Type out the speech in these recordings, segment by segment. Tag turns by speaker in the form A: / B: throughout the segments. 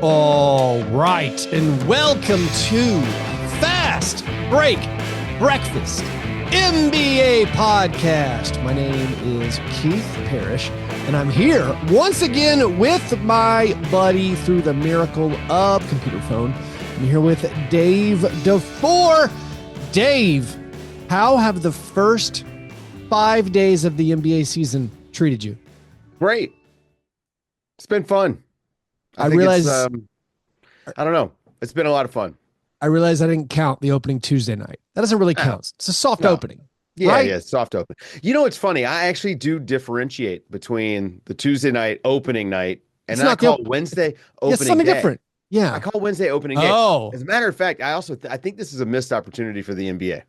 A: All right, and welcome to Fast Break Breakfast, NBA podcast. My name is Keith Parrish, and I'm here once again with my buddy through the miracle of computer phone. I'm here with Dave DeFore. Dave, how have the first 5 days of the NBA season treated you?
B: Great. It's been fun.
A: I realize,
B: I don't know. It's been a lot of fun.
A: I realize I didn't count the opening Tuesday night. That doesn't really count. It's a soft opening.
B: Yeah,
A: right?
B: Yeah, soft open. You know, it's funny. I actually do differentiate between the Tuesday night opening night and then I call Wednesday opening day.
A: Something different. Yeah.
B: I call Wednesday opening day.
A: Oh.
B: As a matter of fact, I think this is a missed opportunity for the NBA.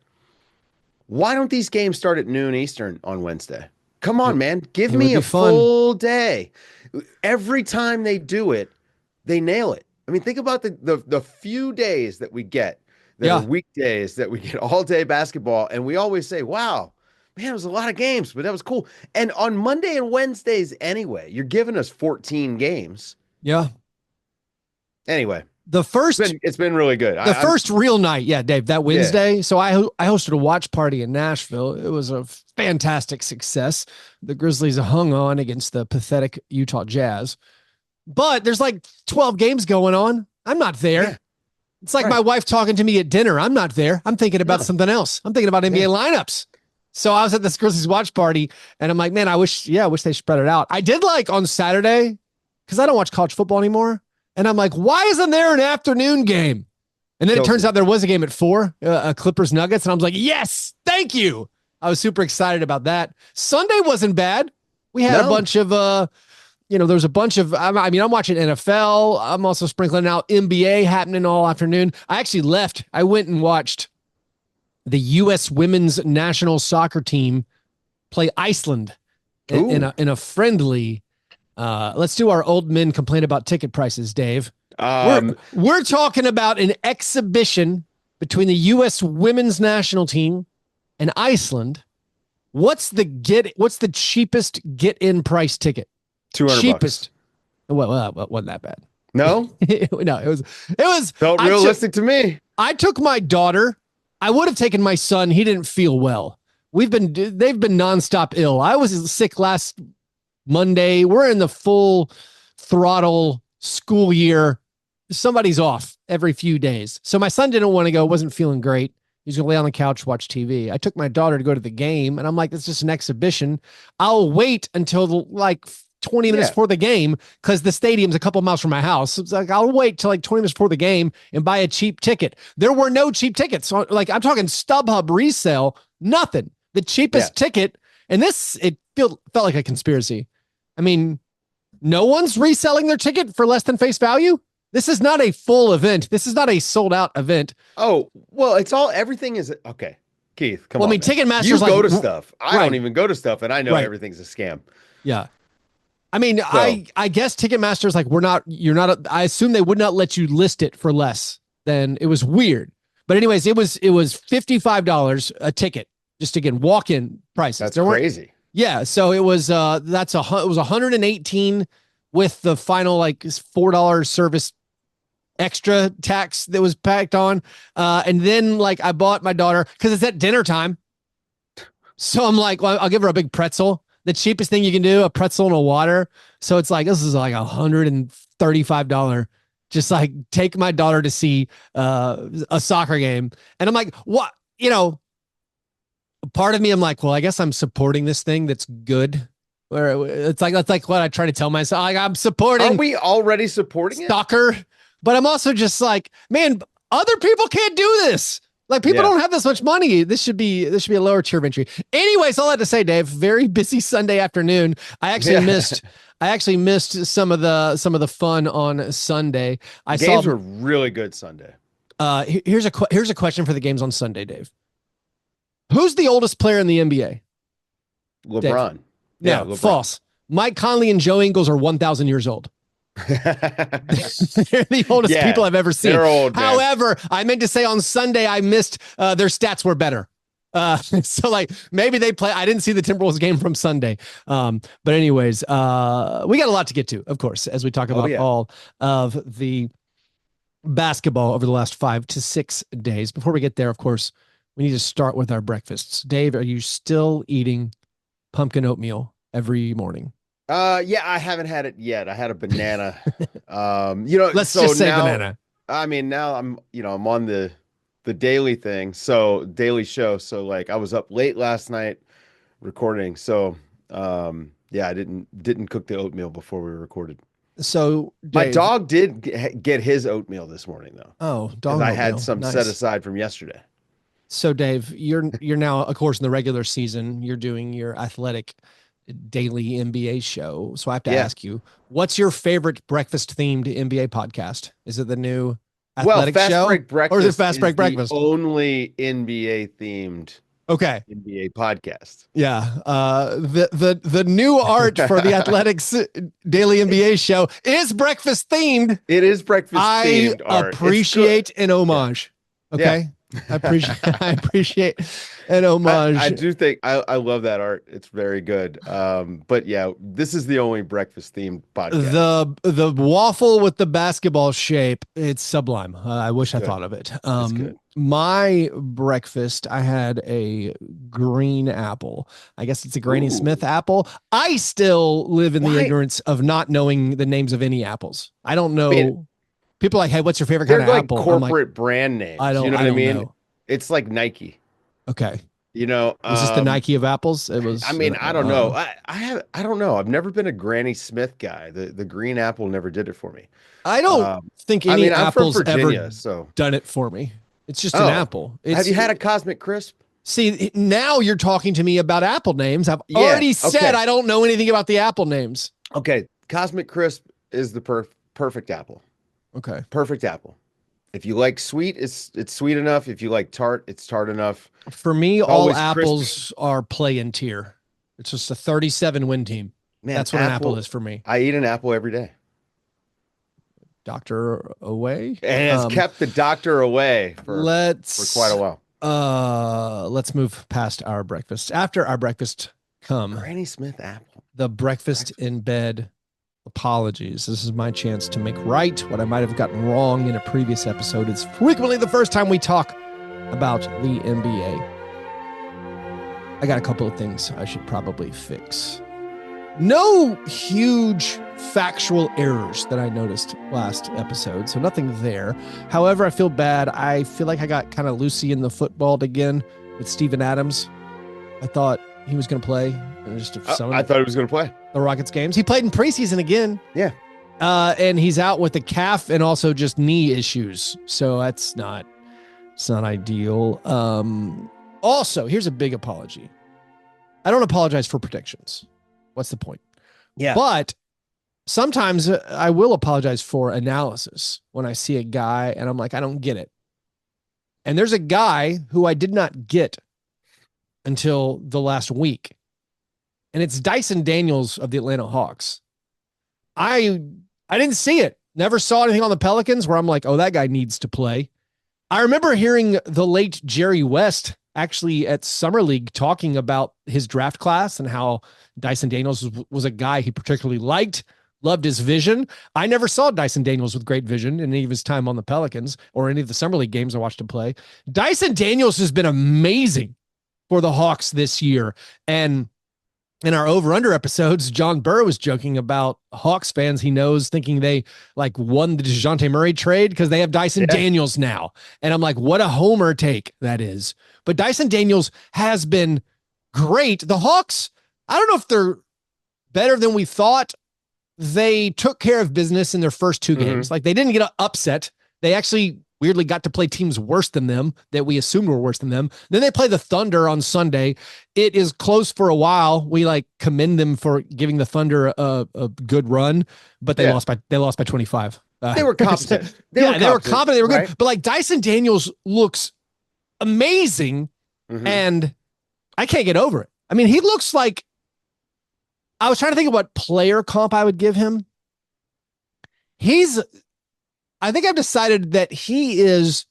B: Why don't these games start at noon Eastern on Wednesday? Come on, man. Give me a full day. Every time they do it, they nail it. I mean, think about the few days that we get, that are weekdays that we get all day basketball, and we always say, wow, man, it was a lot of games, but that was cool. And on Monday and Wednesdays anyway, you're giving us 14 games.
A: Yeah.
B: Anyway.
A: It's
B: been really good.
A: The first real night, Dave, that Wednesday. Yeah. So I hosted a watch party in Nashville. It was a fantastic success. The Grizzlies hung on against the pathetic Utah Jazz. But there's like 12 games going on. I'm not there. Yeah. It's like my wife talking to me at dinner. I'm not there. I'm thinking about something else. I'm thinking about NBA lineups. So I was at this Grizzlies watch party, and I'm like, man, I wish they spread it out. I did like on Saturday, because I don't watch college football anymore. And I'm like, why isn't there an afternoon game? And then it turns out there was a game at 4, Clippers Nuggets. And I was like, yes, thank you. I was super excited about that. Sunday wasn't bad. We had a bunch of, there was a bunch of, I'm watching NFL. I'm also sprinkling out NBA happening all afternoon. I actually left. I went and watched the U.S. women's national soccer team play Iceland in a friendly. Let's do our old men complain about ticket prices, Dave. We're talking about an exhibition between the U.S. women's national team and Iceland. What's the cheapest get-in price ticket?
B: $200.
A: Cheapest. Well, wasn't that bad.
B: No,
A: no, it was
B: felt realistic to me.
A: I took my daughter. I would have taken my son. He didn't feel well. They've been nonstop ill. I was sick last Monday. We're in the full throttle school year. Somebody's off every few days. So my son didn't want to go, wasn't feeling great. He's going to lay on the couch, watch TV. I took my daughter to go to the game, and I'm like, it's just an exhibition. I'll wait until 20 minutes before the game, because the stadium's a couple miles from my house. It's like, I'll wait till 20 minutes before the game and buy a cheap ticket. There were no cheap tickets. So, I'm talking StubHub resale, nothing. The cheapest ticket. And it felt like a conspiracy. I mean, no one's reselling their ticket for less than face value. This is not a full event. This is not a sold out event.
B: Oh, well, everything is okay. Keith, come on.
A: I mean, Ticketmaster's
B: you go to stuff. I don't even go to stuff, and I know
A: right.
B: everything's a scam.
A: Yeah. I mean, so, I guess Ticketmaster's I assume they would not let you list it for less than. It was weird. But anyways, it was $55 a ticket, just again, walk-in prices.
B: That's crazy.
A: Yeah, so it was it was $118 with the final $4 service extra tax that was packed on. And then I bought my daughter, because it's at dinner time. So I'm like, well, I'll give her a big pretzel. The cheapest thing you can do, a pretzel and a water. So it's this is $135. Just take my daughter to see a soccer game. And I'm like, what? Part of me, I'm like, well, I guess I'm supporting this thing that's good. Where it's that's what I try to tell myself. I'm supporting.
B: Are we already supporting
A: soccer? But I'm also just man, other people can't do this. People don't have this much money. This should be a lower tier of entry. Anyways, all I had to say, Dave, very busy Sunday afternoon. I actually missed some of the fun on Sunday.
B: Games were really good Sunday.
A: Here's a question for the games on Sunday, Dave. Who's the oldest player in the NBA?
B: LeBron.
A: Dave? No, LeBron. False. Mike Conley and Joe Ingles are 1,000 years old. They're the oldest people I've ever seen.
B: They're old.
A: However, I meant to say on Sunday I missed their stats were better. So like maybe they play. I didn't see the Timberwolves game from Sunday. But anyways, we got a lot to get to, of course, as we talk about all of the basketball over the last 5 to 6 days. Before we get there, of course, we need to start with our breakfasts. Dave, are you still eating pumpkin oatmeal every morning?
B: Yeah, I haven't had it yet. I had a banana. You know,
A: Let's
B: so
A: just say
B: now,
A: banana.
B: I mean, now I'm on the daily thing, so daily show. So like, I was up late last night recording. So, yeah, I didn't cook the oatmeal before we recorded.
A: So,
B: My
A: Dave,
B: dog did get his oatmeal this morning though,
A: oh,
B: because
A: dog
B: I had
A: oatmeal.
B: some set
A: Nice.
B: aside from yesterday.
A: So, Dave, you're now, of course, in the regular season, you're doing your athletic daily NBA show. So I have to
B: Yeah.
A: ask you, what's your favorite breakfast themed NBA podcast? Is it the new
B: Well,
A: athletic
B: Fast
A: show
B: Break
A: or is it
B: Breakfast
A: Fast
B: is
A: Break
B: the
A: Breakfast?
B: only NBA themed
A: Okay.
B: NBA podcast.
A: Yeah. The new art for the Athletics daily NBA show is breakfast themed.
B: It is breakfast
A: I
B: themed art. It's good.
A: appreciate an
B: Yeah.
A: homage.
B: Yeah.
A: Okay. I appreciate an
B: I
A: homage.
B: do think I love that art. It's very good. But yeah, this is the only breakfast themed podcast.
A: The waffle with the basketball shape, it's sublime. I wish I
B: Good.
A: thought of it.
B: It's good.
A: My breakfast, I had a green apple. I guess it's a Granny Smith
B: Ooh.
A: apple. I still live in the
B: Why?
A: ignorance of not knowing the names of any apples. I don't
B: I mean,
A: know. People are like, hey, what's your favorite kind
B: they're
A: of
B: like
A: apple? I'm like,
B: corporate brand
A: I
B: names. You
A: don't
B: know
A: I
B: what I
A: don't
B: mean?
A: know.
B: It's like Nike.
A: Okay.
B: You know,
A: Was this the Nike of apples? It
B: I
A: was
B: mean, I don't know. I don't know. I've never been a Granny Smith guy. The green apple never did it for me.
A: I don't think
B: I
A: any
B: mean, I'm from
A: apples ever
B: Virginia, so.
A: done it for me. It's just an
B: Oh,
A: apple.
B: have
A: It's
B: you had a Cosmic Crisp?
A: See, now you're talking to me about apple names. I've
B: Yeah.
A: already said
B: Okay.
A: I don't know anything about the apple names.
B: Okay. Cosmic Crisp is the perfect apple.
A: Okay.
B: Perfect apple. If you like sweet, it's sweet enough. If you like tart, it's tart enough.
A: For me, all
B: Always crispy.
A: apples are play in tier. It's just a 37 win team.
B: Man,
A: That's what an apple is for me.
B: I eat an apple every day.
A: Doctor away.
B: And has kept the doctor away for quite a while.
A: Let's move past our breakfast. After our breakfast come
B: Granny Smith apple.
A: The breakfast in bed apologies. This is my chance to make right what I might have gotten wrong in a previous episode. It's frequently the first time we talk about the NBA. I got a couple of things I should probably fix. No huge factual errors that I noticed last episode, so nothing there. However, I feel bad. I feel like I got kind of loosey in the football again with Steven Adams. I thought he was going to play.
B: I thought he was going to play
A: the Rockets games. He played in preseason again.
B: Yeah.
A: And he's out with the calf and also just knee issues. So it's not ideal. Also, here's a big apology. I don't apologize for predictions. What's the point?
B: Yeah.
A: But sometimes I will apologize for analysis when I see a guy and I'm like, I don't get it. And there's a guy who I did not get until the last week. And it's Dyson Daniels of the Atlanta Hawks. I didn't see it. Never saw anything on the Pelicans where I'm like, oh, that guy needs to play. I remember hearing the late Jerry West actually at Summer League talking about his draft class and how Dyson Daniels was a guy he particularly liked, loved his vision. I never saw Dyson Daniels with great vision in any of his time on the Pelicans or any of the Summer League games I watched him play. Dyson Daniels has been amazing for the Hawks this year. And in our over-under episodes, John Burr was joking about Hawks fans he knows thinking they like won the DeJounte Murray trade because they have Dyson Daniels now. And I'm like, what a homer take that is. But Dyson Daniels has been great. The Hawks, I don't know if they're better than we thought. They took care of business in their first two games. Like they didn't get upset. They actually weirdly got to play teams worse than them that we assumed were worse than them. Then they play the Thunder on Sunday. It is close for a while. We like commend them for giving the Thunder a good run, but they lost by 25.
B: They were competent.
A: They were confident. They were good. Right? But like Dyson Daniels looks amazing, and I can't get over it. I mean, he looks like, I was trying to think of what player comp I would give him. I think I've decided that he is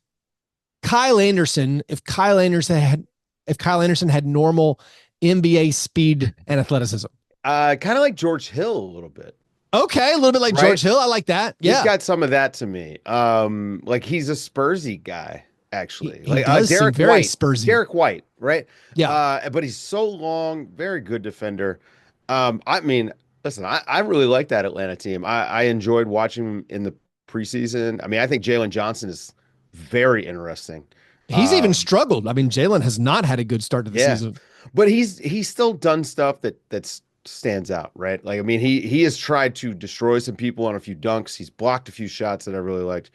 A: Kyle Anderson if Kyle Anderson if Kyle Anderson had normal NBA speed and athleticism?
B: Kind of like George Hill a little bit.
A: Okay, a little bit like
B: Right?
A: George Hill. I like that.
B: He's
A: Yeah.
B: got some of that to me. Like he's a Spursy guy, actually.
A: He
B: Like
A: does seem
B: Derek
A: very
B: White.
A: Spursy.
B: Derek White, right?
A: Yeah.
B: But he's so long, very good defender. I mean, listen, I really like that Atlanta team. I enjoyed watching him in the preseason. I mean, I think Jalen Johnson is very interesting.
A: He's even struggled. I mean, Jalen has not had a good start to the
B: Yeah,
A: season.
B: but he's still done stuff that stands out, right? Like I mean, he has tried to destroy some people on a few dunks. He's blocked a few shots that I really liked.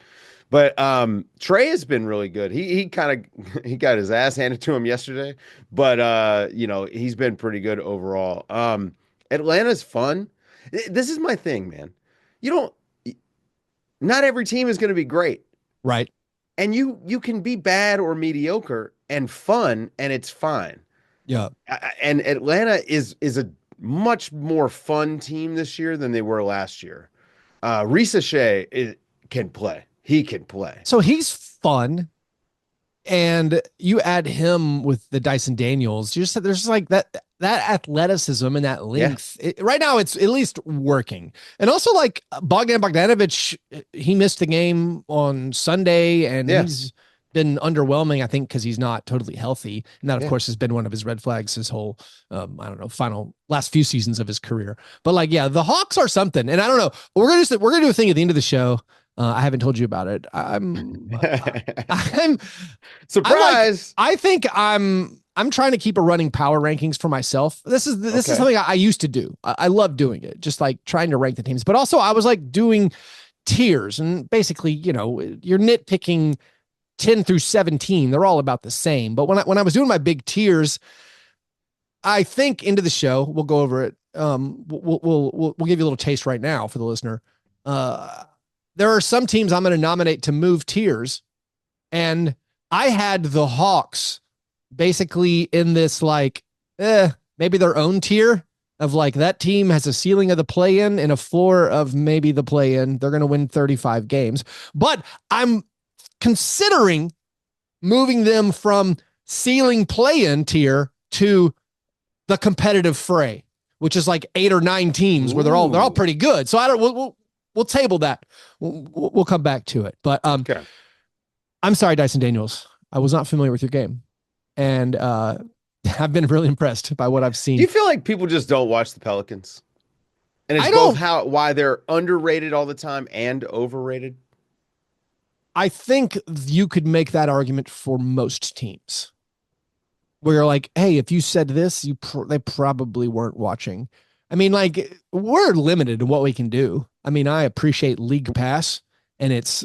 B: But Trey has been really good. He kind of he got his ass handed to him yesterday, but he's been pretty good overall. Atlanta's fun. This is my thing, man. You don't not every team is going to be great.
A: Right.
B: And you can be bad or mediocre and fun, and it's fine.
A: Yeah.
B: And Atlanta is a much more fun team this year than they were last year. Risa Shea can play. He can play.
A: So he's fun. And you add him with the Dyson Daniels, you just said there's like that athleticism and that length. Yeah. Right now, it's at least working. And also, like Bogdan Bogdanovic, he missed the game on Sunday, and he's been underwhelming, I think, because he's not totally healthy. And that, of course, has been one of his red flags his whole, last few seasons of his career. But like, yeah, the Hawks are something. And I don't know. We're gonna do a thing at the end of the show. I haven't told you about it. I'm
B: surprised.
A: I think I'm trying to keep a running power rankings for myself. This is something I used to do. I love doing it, just like trying to rank the teams. But also I was like doing tiers, and basically, you're nitpicking 10 through 17. They're all about the same. But when I was doing my big tiers, I think into the show, we'll go over it. We'll give you a little taste right now for the listener. There are some teams I'm going to nominate to move tiers. And I had the Hawks basically in this like, maybe their own tier of like that team has a ceiling of the play-in and a floor of maybe the play-in. They're going to win 35 games. But I'm considering moving them from ceiling play-in tier to the competitive fray, which is like 8 or 9 teams where they're all pretty good. So I don't, we'll table that. We'll come back to it. But
B: okay.
A: I'm sorry, Dyson Daniels. I was not familiar with your game, and I've been really impressed by what I've seen.
B: Do you feel like people just don't watch the Pelicans? And it's why they're underrated all the time and overrated?
A: I think you could make that argument for most teams, where you're like, hey, if you said this, they probably weren't watching. I mean, like, we're limited in what we can do. I mean, I appreciate League Pass and it's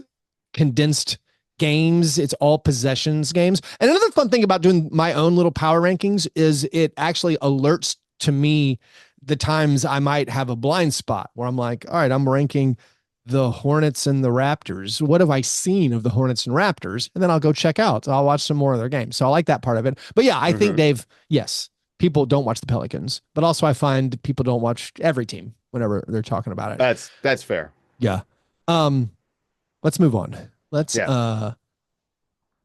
A: condensed games. It's all possessions games. And another fun thing about doing my own little power rankings is it actually alerts to me the times I might have a blind spot where I'm like, all right, I'm ranking the Hornets and the Raptors. What have I seen of the Hornets and Raptors? And then I'll go check out. So I'll watch some more of their games. So I like that part of it. But yeah, I think Dave, yes, people don't watch the Pelicans, but also I find people don't watch every team whenever they're talking about it.
B: That's fair.
A: Yeah. Let's move on.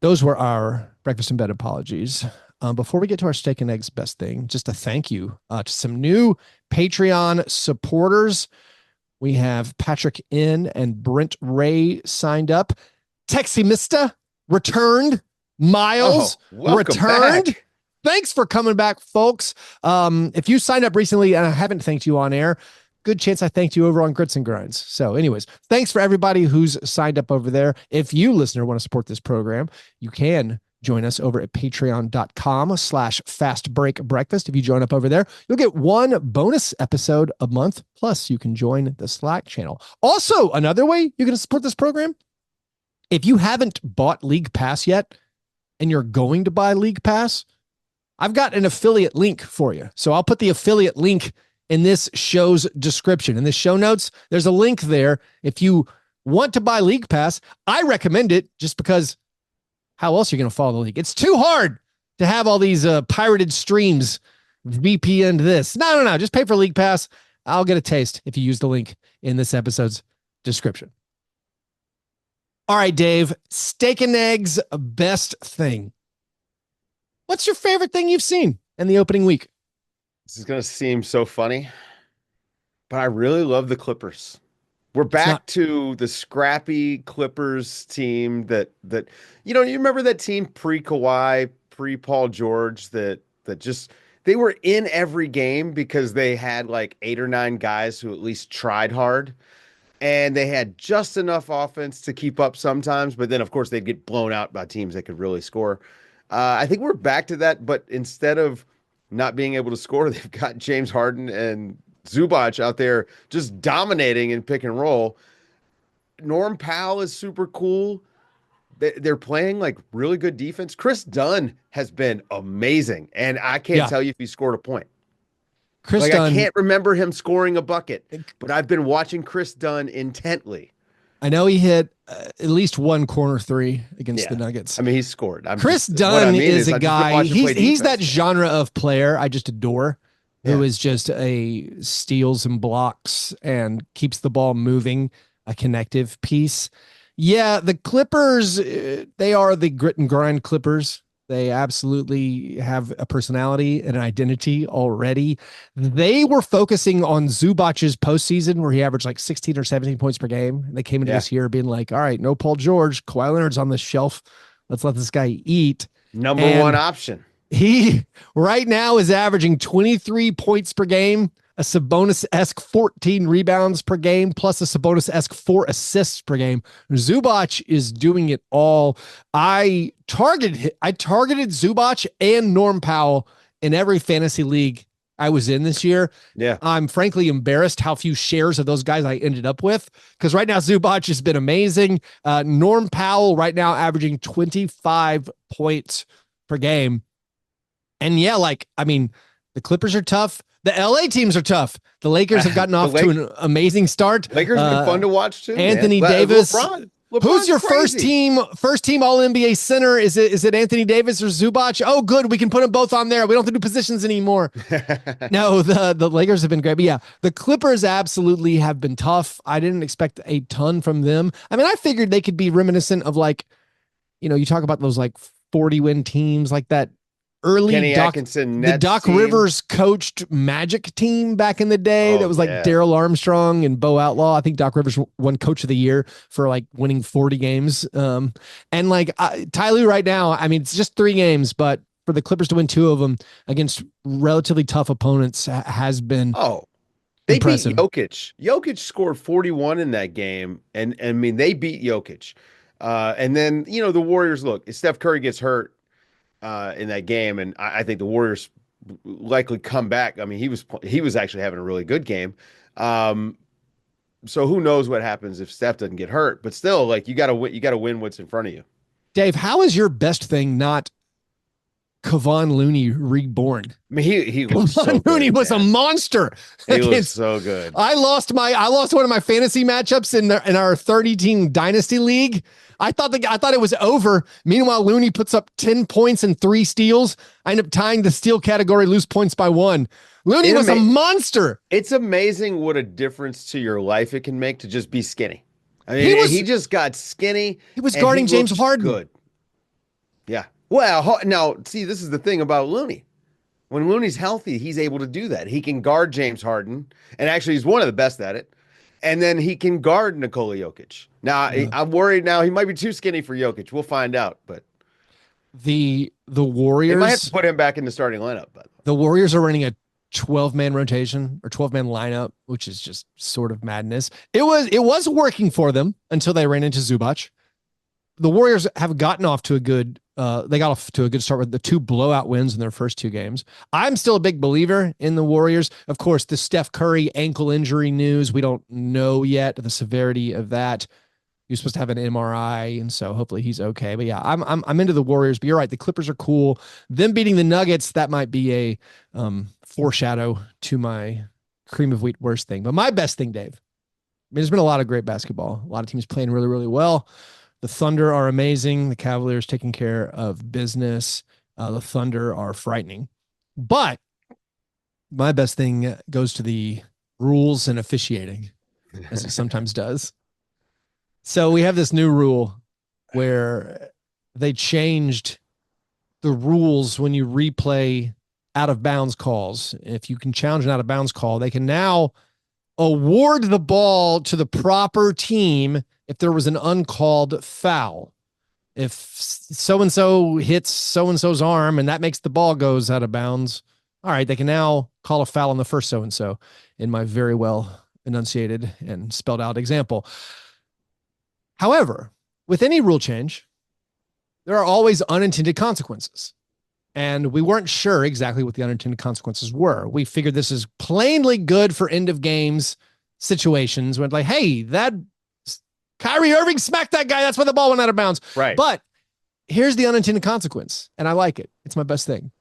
A: Those were our breakfast in bed apologies. Before we get to our steak and eggs best thing, just a thank you to some new Patreon supporters. We have Patrick N and Brent Ray signed up. Texie Mista returned. Miles returned. Back. Thanks for coming back, folks. If you signed up recently and I haven't thanked you on air, good chance I thanked you over on Grits and Grinds. So anyways, thanks for everybody who's signed up over there. If you, listener, want to support this program, you can join us over at patreon.com/Fastbreak Breakfast. If you join up over there, you'll get one bonus episode a month. Plus, you can join the Slack channel. Also, another way you're going to support this program, if you haven't bought League Pass yet and you're going to buy League Pass, I've got an affiliate link for you. So I'll put the affiliate link in this show's description. In the show notes, there's a link there. If you want to buy League Pass, I recommend it just because how else are you going to follow the league? It's too hard to have all these pirated streams, VPN this. No. Just pay for League Pass. I'll get a taste if you use the link in this episode's description. All right, Dave, steak and eggs, best thing. What's your favorite thing you've seen in the opening week?
B: This is going to seem so funny, but I really love the Clippers. We're
A: It's not.
B: back to the scrappy Clippers team that you remember that team pre-Kawhi, pre-Paul George that just they were in every game because they had like 8 or 9 guys who at least tried hard and they had just enough offense to keep up sometimes, but then of course they'd get blown out by teams that could really score. I think we're back to that, but instead of not being able to score, they've got James Harden and Zubac out there just dominating in pick and roll. Norm Powell is super cool. They're playing like really good defense. Chris Dunn has been amazing, and I can't
A: Yeah.
B: tell you if he scored a point.
A: Chris
B: Like I
A: Dunn.
B: can't remember him scoring a bucket, but I've been watching Chris Dunn intently.
A: I know he hit at least one corner three against the
B: Yeah.
A: Nuggets.
B: I mean, he's scored.
A: Chris
B: What I
A: Dunn
B: mean
A: is
B: is
A: a
B: I've just been
A: guy.
B: watching him play
A: He's that
B: defense.
A: genre of player I just adore, who
B: Yeah.
A: is just a steals and blocks and keeps the ball moving, a connective piece. Yeah, the Clippers, they are the grit and grind Clippers. They absolutely have a personality and an identity already. They were focusing on Zubac's postseason where he averaged like 16 or 17 points per game. And they came into this year being like, all right, no Paul George. Kawhi Leonard's on the shelf. Let's let this guy eat.
B: Number one
A: And
B: option.
A: he right now is averaging 23 points per game, a Sabonis-esque 14 rebounds per game, plus a Sabonis-esque 4 assists per game. Zubac is doing it all. I targeted Zubac and Norm Powell in every fantasy league I was in this year.
B: Yeah.
A: I'm frankly embarrassed how few shares of those guys I ended up with, because right now Zubac has been amazing. Norm Powell right now averaging 25 points per game. And yeah, like, I mean, the Clippers are tough. The LA teams are tough. The Lakers have gotten off to an amazing start.
B: Lakers have been fun to watch too.
A: Anthony
B: man.
A: Davis.
B: LeBron's
A: Who's your
B: crazy.
A: first team all NBA center? Is it Anthony Davis or Zubac? Oh, good. We can put them both on there. We don't have to do positions anymore. No, the Lakers have been great. But yeah, the Clippers absolutely have been tough. I didn't expect a ton from them. I mean, I figured they could be reminiscent of like, you talk about those like 40-win teams like that early
B: Kenny Atkinson,
A: the Doc
B: team.
A: Rivers coached Magic team back in the day. That was like Daryl Armstrong and Bo Outlaw. I think Doc Rivers won Coach of the Year for like winning 40 games. And like Ty Lue right now, I mean, it's just 3 games, but for the Clippers to win 2 of them against relatively tough opponents has been
B: they
A: impressive.
B: beat Jokic. Jokic scored 41 in that game, and I mean they beat Jokic. And then the Warriors. Look, if Steph Curry gets hurt in that game, and I think the Warriors likely come back. I mean, he was actually having a really good game. So who knows what happens if Steph doesn't get hurt? But still, like you got to win what's in front of you.
A: Dave, how is your best thing not Kevon Looney reborn?
B: I mean, he looks so good,
A: Looney was a monster.
B: He looks so good.
A: I lost one of my fantasy matchups in our 30-team dynasty league. I thought it was over. Meanwhile, Looney puts up 10 points and 3 steals. I end up tying the steal category, lose points by 1. Looney was a monster.
B: It's amazing what a difference to your life it can make to just be skinny. I mean, he just got skinny.
A: He was guarding James Harden.
B: Good. Yeah. Well, now, see, this is the thing about Looney. When Looney's healthy, he's able to do that. He can guard James Harden, and actually he's one of the best at it. And then he can guard Nikola Jokic. Now, I'm worried now he might be too skinny for Jokic. We'll find out, but
A: the Warriors,
B: they might have to put him back in the starting lineup. But
A: the Warriors are running a 12-man rotation or 12-man lineup, which is just sort of madness. It was working for them until they ran into Zubac. The Warriors have gotten off to a good start with the 2 blowout wins in their first 2 games. I'm still a big believer in the Warriors. Of course, the Steph Curry ankle injury news, we don't know yet the severity of that. He was supposed to have an MRI, and so hopefully he's okay. But yeah, I'm into the Warriors. But you're right, the Clippers are cool. Them beating the Nuggets, that might be a foreshadow to my cream of wheat worst thing. But my best thing, Dave. I mean, there's been a lot of great basketball. A lot of teams playing really, really well. The Thunder are amazing. The Cavaliers taking care of business. The Thunder are frightening. But my best thing goes to the rules and officiating, as it sometimes does. So we have this new rule where they changed the rules when you replay out of bounds calls. If you can challenge an out of bounds call, they can now award the ball to the proper team if there was an uncalled foul. If so-and-so hits so-and-so's arm and that makes the ball goes out of bounds, all right, they can now call a foul on the first so-and-so in my very well enunciated and spelled out example. However, with any rule change, there are always unintended consequences. And we weren't sure exactly what the unintended consequences were. We figured this is plainly good for end of games situations when like, hey, that Kyrie Irving smacked that guy. That's why the ball went out of bounds.
B: Right.
A: But here's the unintended consequence. And I like it. It's my best thing.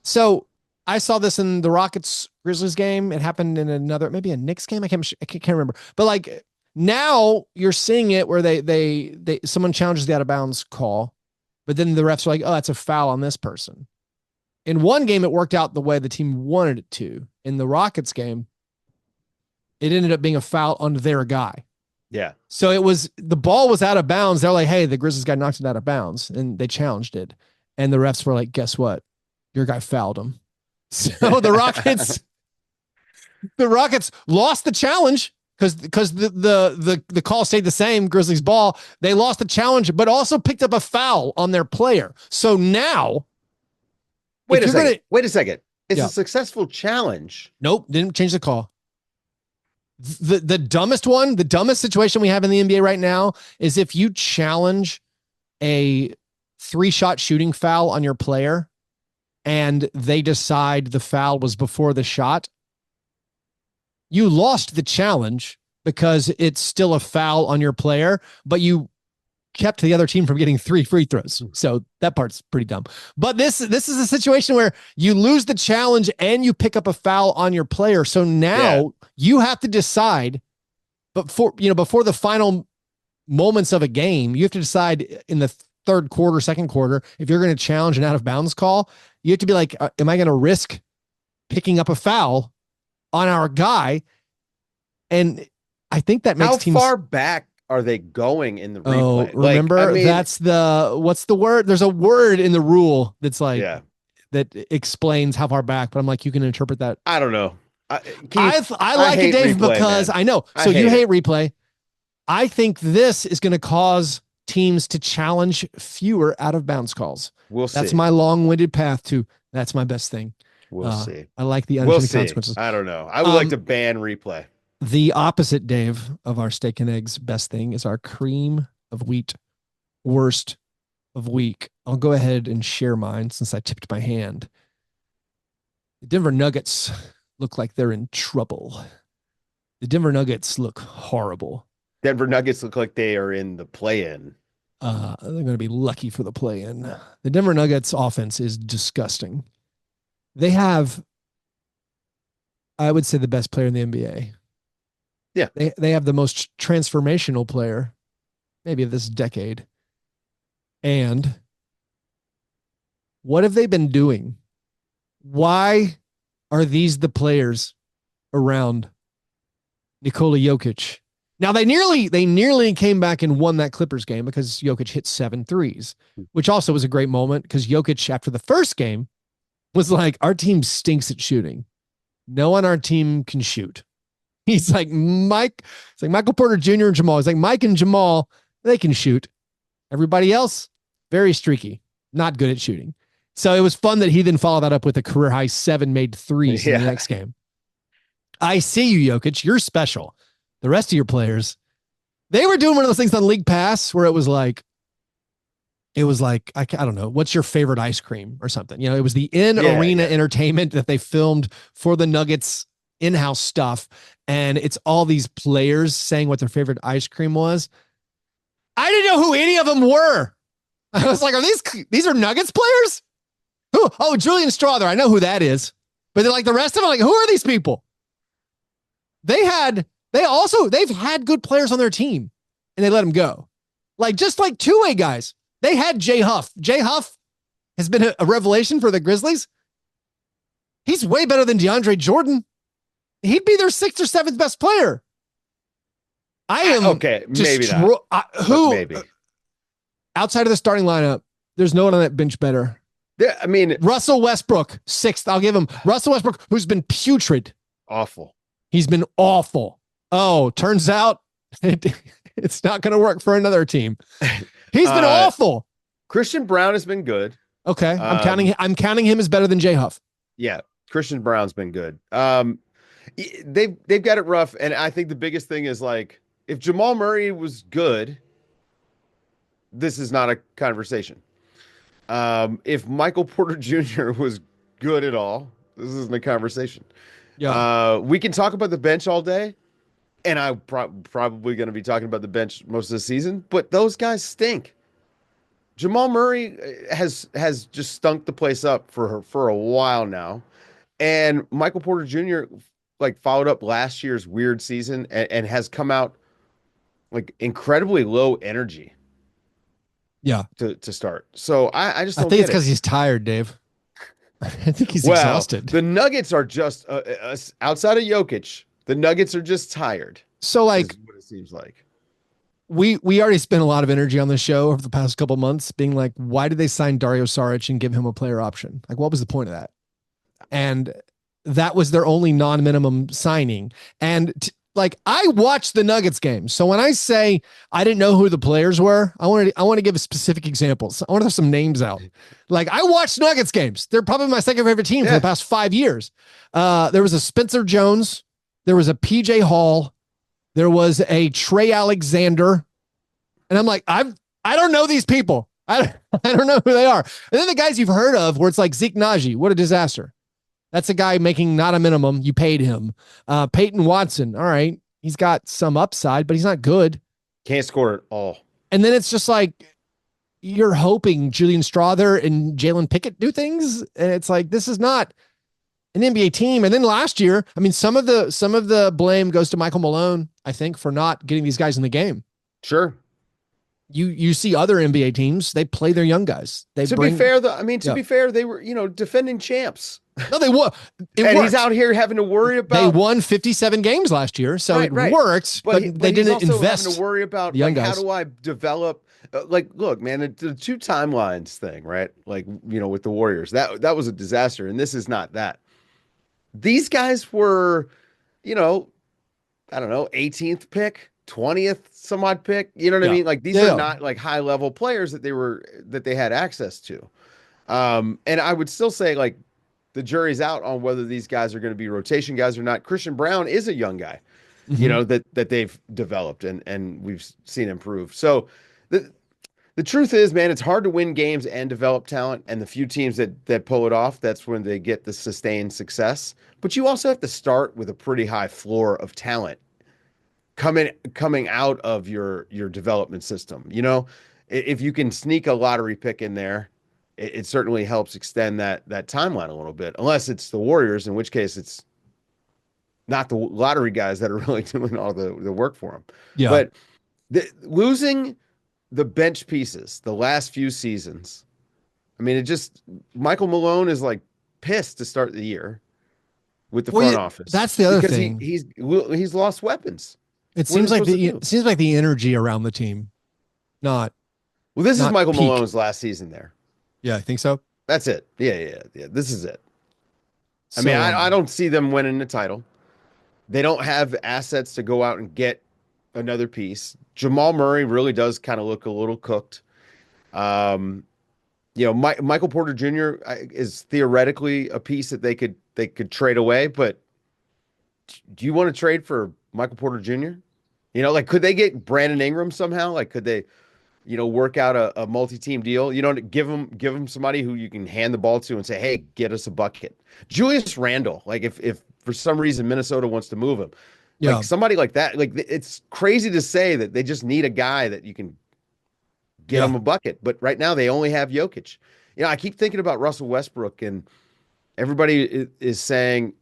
A: So I saw this in the Rockets Grizzlies game. It happened in another, maybe a Knicks game. I can't remember. But like now you're seeing it where someone challenges the out of bounds call, but then the refs are like, oh, that's a foul on this person. In one game, it worked out the way the team wanted it to. In the Rockets game, it ended up being a foul on their guy.
B: Yeah.
A: So the ball was out of bounds. They're like, hey, the Grizzlies guy knocked it out of bounds, and they challenged it. And the refs were like, guess what? Your guy fouled him. So the Rockets lost the challenge because the call stayed the same, Grizzlies ball. They lost the challenge, but also picked up a foul on their player. So now,
B: wait a second. It's a successful challenge.
A: Nope, didn't change the call. The dumbest situation we have in the NBA right now is if you challenge a 3-shot shooting foul on your player and they decide the foul was before the shot, you lost the challenge because it's still a foul on your player, but you kept the other team from getting 3 free throws. So that part's pretty dumb. But this is a situation where you lose the challenge and you pick up a foul on your player. So now you have to decide, but before the final moments of a game, you have to decide in the third quarter, second quarter, if you're going to challenge an out of bounds call, you have to be like, am I going to risk picking up a foul on our guy? And I think that makes teams.
B: How far back are they going in the replay?
A: Oh, remember, that's what's the word? There's a word in the rule that's like, that explains how far back, but I'm like, you can interpret that.
B: I don't know.
A: Keith, I like it, Dave, replay, because man. I know. So you hate replay. I think this is going to cause teams to challenge fewer out of bounds calls.
B: We'll see.
A: That's my long-winded path to that's my best thing.
B: We'll see.
A: I like the unintended consequences.
B: I don't know. I would like to ban replay.
A: The opposite, Dave, of our steak and eggs best thing is our cream of wheat worst of week. I'll go ahead and share mine since I tipped my hand. The Denver Nuggets look like they're in trouble. The Denver Nuggets look horrible.
B: Denver Nuggets look like they are in the play-in.
A: They're going to be lucky for the play-in. The Denver Nuggets offense is disgusting. They have, I would say, the best player in the NBA.
B: Yeah.
A: They have the most transformational player, maybe of this decade. And what have they been doing? Why are these the players around Nikola Jokic? Now they nearly came back and won that Clippers game because Jokic hit 7 threes, which also was a great moment because Jokic, after the first game, was like, our team stinks at shooting. No one on our team can shoot. He's like, it's like Michael Porter Jr. and Jamal. He's like, Mike and Jamal, they can shoot. Everybody else, very streaky, not good at shooting. So it was fun that he then followed that up with a career high 7 made threes in the next game. I see you, Jokic. You're special. The rest of your players, they were doing one of those things on League Pass where it was like, I don't know, what's your favorite ice cream or something? You know, it was the in-arena entertainment that they filmed for the Nuggets in-house stuff. And it's all these players saying what their favorite ice cream was. I didn't know who any of them were. I was like, these are Nuggets players? Who? Oh, Julian Strother. I know who that is. But they're like the rest of them, like, who are these people? They've had good players on their team and they let them go. Like, just like two-way guys. They had Jay Huff. Jay Huff has been a revelation for the Grizzlies. He's way better than DeAndre Jordan. He'd be their 6th or 7th best player. I am
B: okay. Maybe not.
A: Who?
B: Maybe
A: Outside of the starting lineup, there's no one on that bench better
B: I mean,
A: Russell Westbrook, 6th. I'll give him Russell Westbrook, who's been putrid.
B: Awful.
A: He's been awful. Oh, turns out it's not going to work for another team. He's been awful.
B: Christian Braun has been good.
A: Okay, I'm counting him as better than Jay Huff.
B: Yeah, Christian Braun's been good. They've got it rough, and I think the biggest thing is like if Jamal Murray was good, this is not a conversation. If Michael Porter Jr. was good at all, this isn't a conversation.
A: Yeah,
B: we can talk about the bench all day, and I'm probably going to be talking about the bench most of the season, but those guys stink. Jamal Murray has just stunk the place up for a while now, and Michael Porter Jr. like followed up last year's weird season and has come out like incredibly low energy.
A: Yeah,
B: to start. So I just don't
A: think it's
B: get
A: because he's tired, Dave. I think he's exhausted.
B: The Nuggets are just outside of Jokic. The Nuggets are just tired.
A: So like
B: is what it seems like.
A: We already spent a lot of energy on this show over the past couple months being like, why did they sign Dario Saric and give him a player option? Like, what was the point of that? And that was their only non-minimum signing. And like, I watched the Nuggets game. So when I say I didn't know who the players were, I want to give specific examples. I want to throw some names out. Like, I watched Nuggets games. They're probably my second favorite team for the past 5 years. There was a Spencer Jones. There was a PJ Hall. There was a Trey Alexander. And I'm like, I don't know these people. I don't know who they are. And then the guys you've heard of where it's like Zeke Naji. What a disaster. That's a guy making not a minimum. You paid him. Peyton Watson. All right. He's got some upside, but he's not good.
B: Can't score at all.
A: And then it's just like you're hoping Julian Strother and Jalen Pickett do things. And it's like, this is not an NBA team. And then last year, I mean, some of the blame goes to Michael Malone, I think, for not getting these guys in the game.
B: Sure.
A: You see other NBA teams, they play their young guys.
B: Be fair, though, be fair, they were, defending champs.
A: No, they won.
B: He's out here having to worry about.
A: They won 57 games last year, so it worked, but they didn't invest.
B: Having to worry about
A: young guys.
B: How do I develop? Look, man, the 2 timelines thing, right? Like, with the Warriors, that was a disaster, and this is not that. These guys were, I don't know, 18th pick. 20th some odd pick, you know what I mean? Like these are not like high level players that they had access to. And I would still say like the jury's out on whether these guys are going to be rotation guys or not. Christian Braun is a young guy, that they've developed and we've seen improve. So the truth is, man, it's hard to win games and develop talent. And the few teams that pull it off, that's when they get the sustained success. But you also have to start with a pretty high floor of talent coming out of your development system. If you can sneak a lottery pick in there, it certainly helps extend that timeline a little bit, unless it's the Warriors, in which case it's not the lottery guys that are really doing all the work for them.
A: Yeah.
B: But losing the bench pieces the last few seasons, I mean, Michael Malone is like pissed to start the year with the front office.
A: That's the other thing.
B: He's lost weapons.
A: It seems like the energy around the team, not.
B: Well, this is Michael
A: peak.
B: Malone's last season there.
A: Yeah, I think so.
B: That's it. Yeah. This is it. I mean, I don't see them winning the title. They don't have assets to go out and get another piece. Jamal Murray really does kind of look a little cooked. Michael Porter Jr. is theoretically a piece that they could trade away, but do you want to trade for Michael Porter Jr.? Could they get Brandon Ingram somehow? Like, could they, work out a multi-team deal? Give them somebody who you can hand the ball to and say, hey, get us a bucket. Julius Randle, like if for some reason Minnesota wants to move him, like somebody like that, like it's crazy to say that they just need a guy that you can get him a bucket. But right now they only have Jokic. I keep thinking about Russell Westbrook, and everybody is saying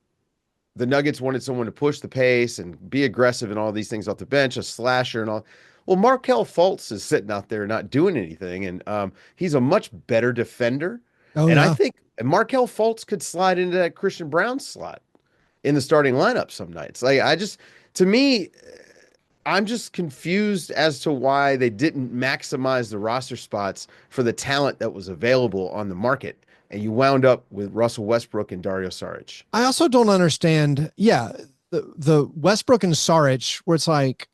B: the Nuggets wanted someone to push the pace and be aggressive and all these things off the bench, a slasher and all. Well, Markelle Fultz is sitting out there not doing anything, and he's a much better defender. I think Markelle Fultz could slide into that Christian Braun slot in the starting lineup some nights. Like, I'm just confused as to why they didn't maximize the roster spots for the talent that was available on the market. and you wound up with Russell Westbrook and Dario Saric.
A: I also don't understand. Yeah, the Westbrook and Saric, where it's like,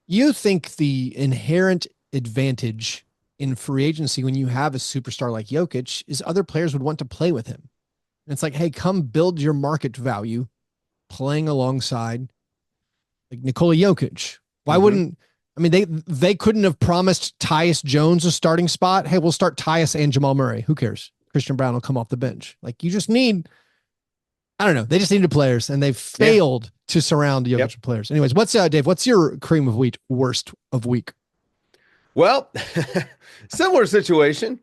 A: you think the inherent advantage in free agency when you have a superstar like Jokic is other players would want to play with him. And it's like, hey, come build your market value playing alongside like Nikola Jokic. Why wouldn't, I mean, they couldn't have promised Tyus Jones a starting spot. Hey, we'll start Tyus and Jamal Murray. Who cares? Christian Brown will come off the bench. Like, you just need, I don't know. They just needed players, and they've failed to surround Jokic with players. Anyways, Dave, what's your cream of wheat worst of week?
B: Well, similar situation.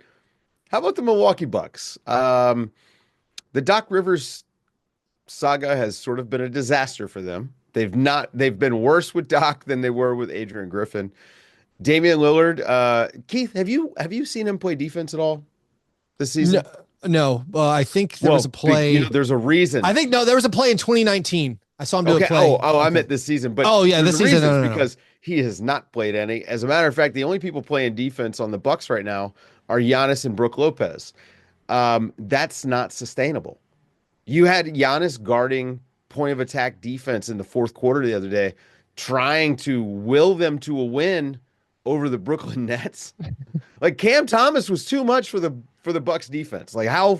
B: How about the Milwaukee Bucks? The Doc Rivers saga has sort of been a disaster for them. They've been worse with Doc than they were with Adrian Griffin. Damian Lillard, Keith, have you seen him play defense at all this season?
A: No. I think there was a play.
B: There's a reason.
A: I think there was a play in 2019. I saw him do a play.
B: I meant this season, but
A: this season
B: because he has not played any. As a matter of fact, the only people playing defense on the Bucks right now are Giannis and Brook Lopez. That's not sustainable. You had Giannis guarding point of attack defense in the fourth quarter the other day, trying to will them to a win over the Brooklyn Nets. Like, Cam Thomas was too much for the Bucks defense. Like, how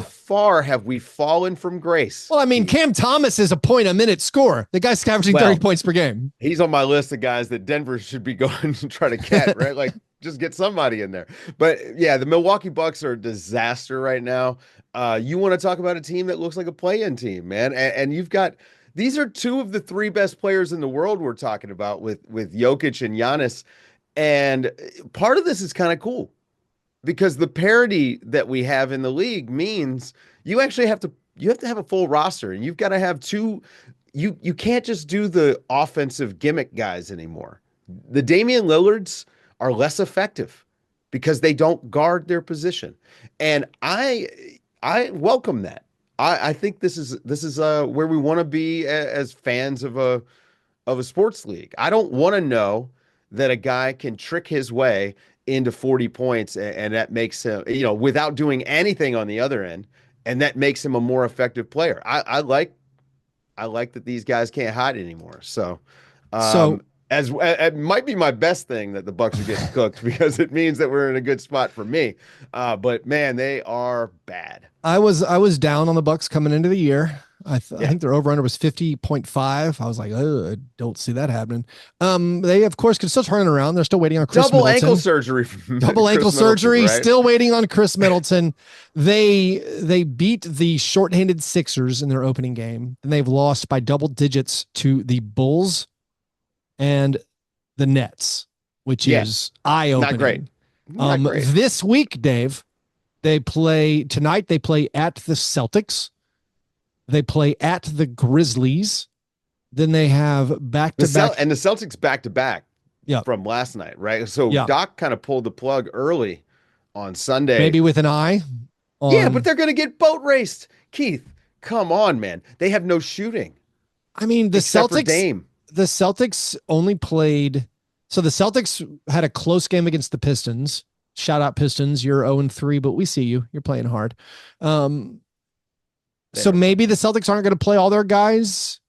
B: far have we fallen from grace?
A: Well, I mean, Cam Thomas is a point a minute scorer. The guy's averaging 30 points per game.
B: He's on my list of guys that Denver should be going to try to catch, right? Like, just get somebody in there. But yeah, the Milwaukee Bucks are a disaster right now. You want to talk about a team that looks like a play-in team, man. And you've got, these are two of the three best players in the world we're talking about with Jokic and Giannis. And part of this is kind of cool because the parity that we have in the league means you actually have to have a full roster, and you've got to have two. You can't just do the offensive gimmick guys anymore. The Damian Lillards are less effective because they don't guard their position. And I welcome that. I think this is where we want to be as fans of a sports league. I don't want to know that a guy can trick his way into 40 points and that makes him, without doing anything on the other end, and that makes him a more effective player. I like that these guys can't hide anymore. So as it might be my best thing that the Bucks are getting cooked because it means that we're in a good spot for me. But man, they are bad.
A: I was down on the Bucks coming into the year. I think their over under was 50.5. I was like, oh, I don't see that happening. They of course can still turn it around. They're still waiting on Chris Middleton.
B: Ankle surgery.
A: Double ankle surgery. Right? Still waiting on Chris Middleton. They beat the shorthanded Sixers in their opening game, and they've lost by double digits to the Bulls and the Nets, which is eye-opening.
B: Not great.
A: This week, Dave, they play tonight. They play at the Celtics. They play at the Grizzlies. Then they have back-to-back.
B: And the Celtics back-to-back from last night, right? So Doc kind of pulled the plug early on Sunday.
A: Maybe with an eye.
B: Yeah, but they're going to get boat raced. Keith, come on, man. They have no shooting.
A: I mean, the Celtics only played. So the Celtics had a close game against the Pistons. Shout out Pistons. You're 0-3, but we see you. You're playing hard. So maybe the Celtics aren't going to play all their guys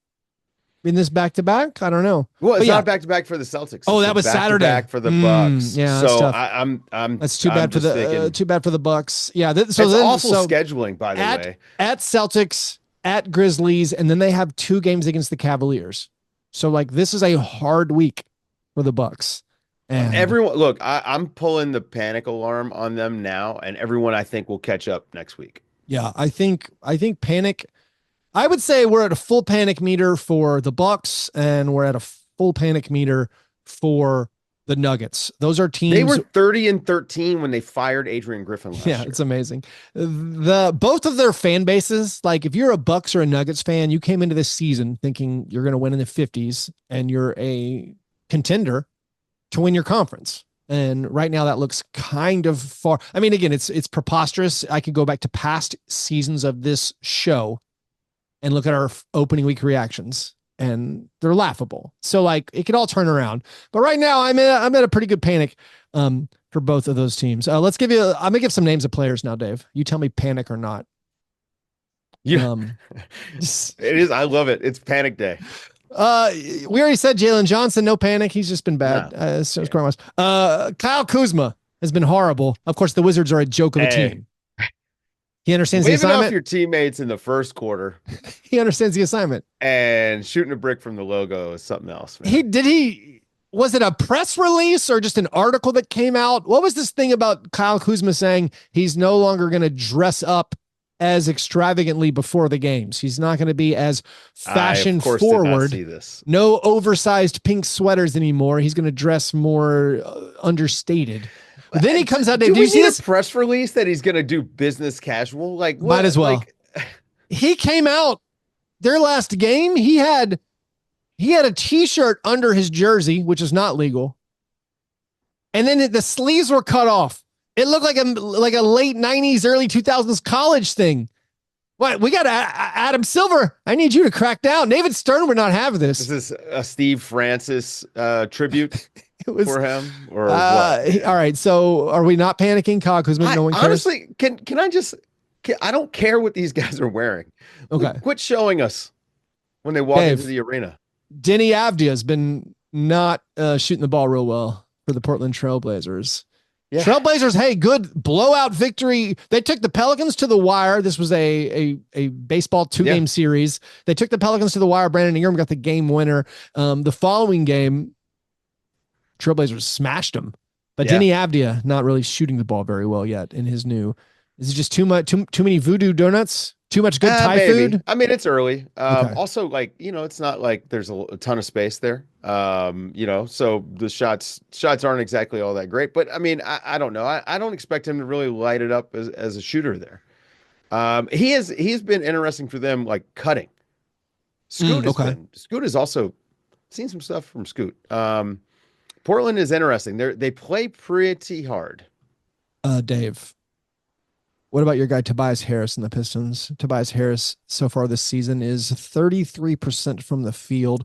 A: in this back-to-back. I don't know.
B: Well, it's not back-to-back for the Celtics.
A: Oh, that was Saturday.
B: Back for the Bucks.
A: Yeah,
B: so
A: I'm that's too bad for the too bad for the Bucks. Yeah, so
B: it's awful scheduling, by the way.
A: At Celtics, at Grizzlies, and then they have 2 games against the Cavaliers. So like this is a hard week for the Bucks. And
B: everyone, look, I'm pulling the panic alarm on them now, and everyone I think will catch up next week.
A: Yeah, I think panic. I would say we're at a full panic meter for the Bucks, and we're at a full panic meter for the Nuggets. Those are teams.
B: They were 30-13 when they fired Adrian Griffin last year.
A: Yeah, it's amazing. Both of their fan bases, like if you're a Bucks or a Nuggets fan, you came into this season thinking you're going to win in the 50s and you're a contender to win your conference. And right now that looks kind of far. I mean, again, it's preposterous. I can go back to past seasons of this show and look at our opening week reactions, and they're laughable. So like it could all turn around. But right now I'm at a pretty good panic. for both of those teams. Let's give you. I'm gonna give some names of players now, Dave. You tell me panic or not.
B: Yeah, it is. I love it. It's panic day.
A: We already said Jalen Johnson, no panic. He's just been bad.
B: No.
A: Kyle Kuzma has been horrible. Of course, the Wizards are a joke of a team. He understands the assignment.
B: Waving off your teammates in the first quarter.
A: He understands the assignment.
B: And shooting a brick from the logo is something else, man.
A: Was it a press release or just an article that came out? What was this thing about Kyle Kuzma saying he's no longer going to dress up as extravagantly before the games? He's not going to be as fashion forward. No oversized pink sweaters anymore. He's going to dress more understated. But then he comes out.
B: Do you see this press release that he's going to do business casual? Like,
A: might as well. He came out their last game. He had a t-shirt under his jersey, which is not legal. And then the sleeves were cut off. It looked like a late 90s, early 2000s college thing. What? We got Adam Silver. I need you to crack down. David Stern would not have this.
B: Is this a Steve Francis tribute for him? Or what?
A: All right. So are we not panicking? Kyle Kuzma, no one cares?
B: Honestly, I don't care what these guys are wearing.
A: Okay.
B: Quit showing us when they walk into the arena.
A: Denny Avdia has been not shooting the ball real well for the Portland Trailblazers. Yeah. Trailblazers, hey, good blowout victory. They took the Pelicans to the wire. This was a baseball 2-game series. They took the Pelicans to the wire. Brandon Ingram got the game winner. The following game, Trailblazers smashed them. But Denny Avdia not really shooting the ball very well yet in his new. Is it just too many voodoo donuts? Too much good Thai food?
B: I mean, it's early. Okay. Also, it's not like there's a ton of space there. So the shots aren't exactly all that great. But I mean, I don't know. I don't expect him to really light it up as a shooter there. He's been interesting for them, like cutting. Scoot has also seen some stuff from Scoot. Portland is interesting. They play pretty hard.
A: Dave. What about your guy, Tobias Harris and the Pistons? Tobias Harris so far this season is 33% from the field.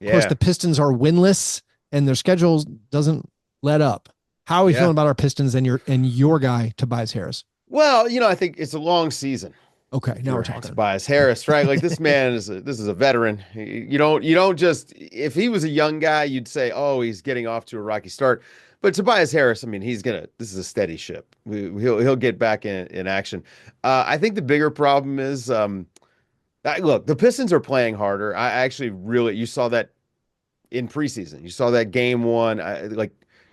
A: Of course, the Pistons are winless and their schedule doesn't let up. How are we feeling about our Pistons and your guy, Tobias Harris?
B: Well, I think it's a long season.
A: Okay, now we're talking.
B: Tobias Harris, right? Like this man is a veteran. You don't just, if he was a young guy, you'd say, oh, he's getting off to a rocky start. But Tobias Harris, I mean, this is a steady ship. He'll get back in action. I think the bigger problem is, look, the Pistons are playing harder. I actually you saw that in preseason. You saw that game one.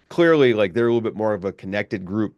B: Clearly, they're a little bit more of a connected group.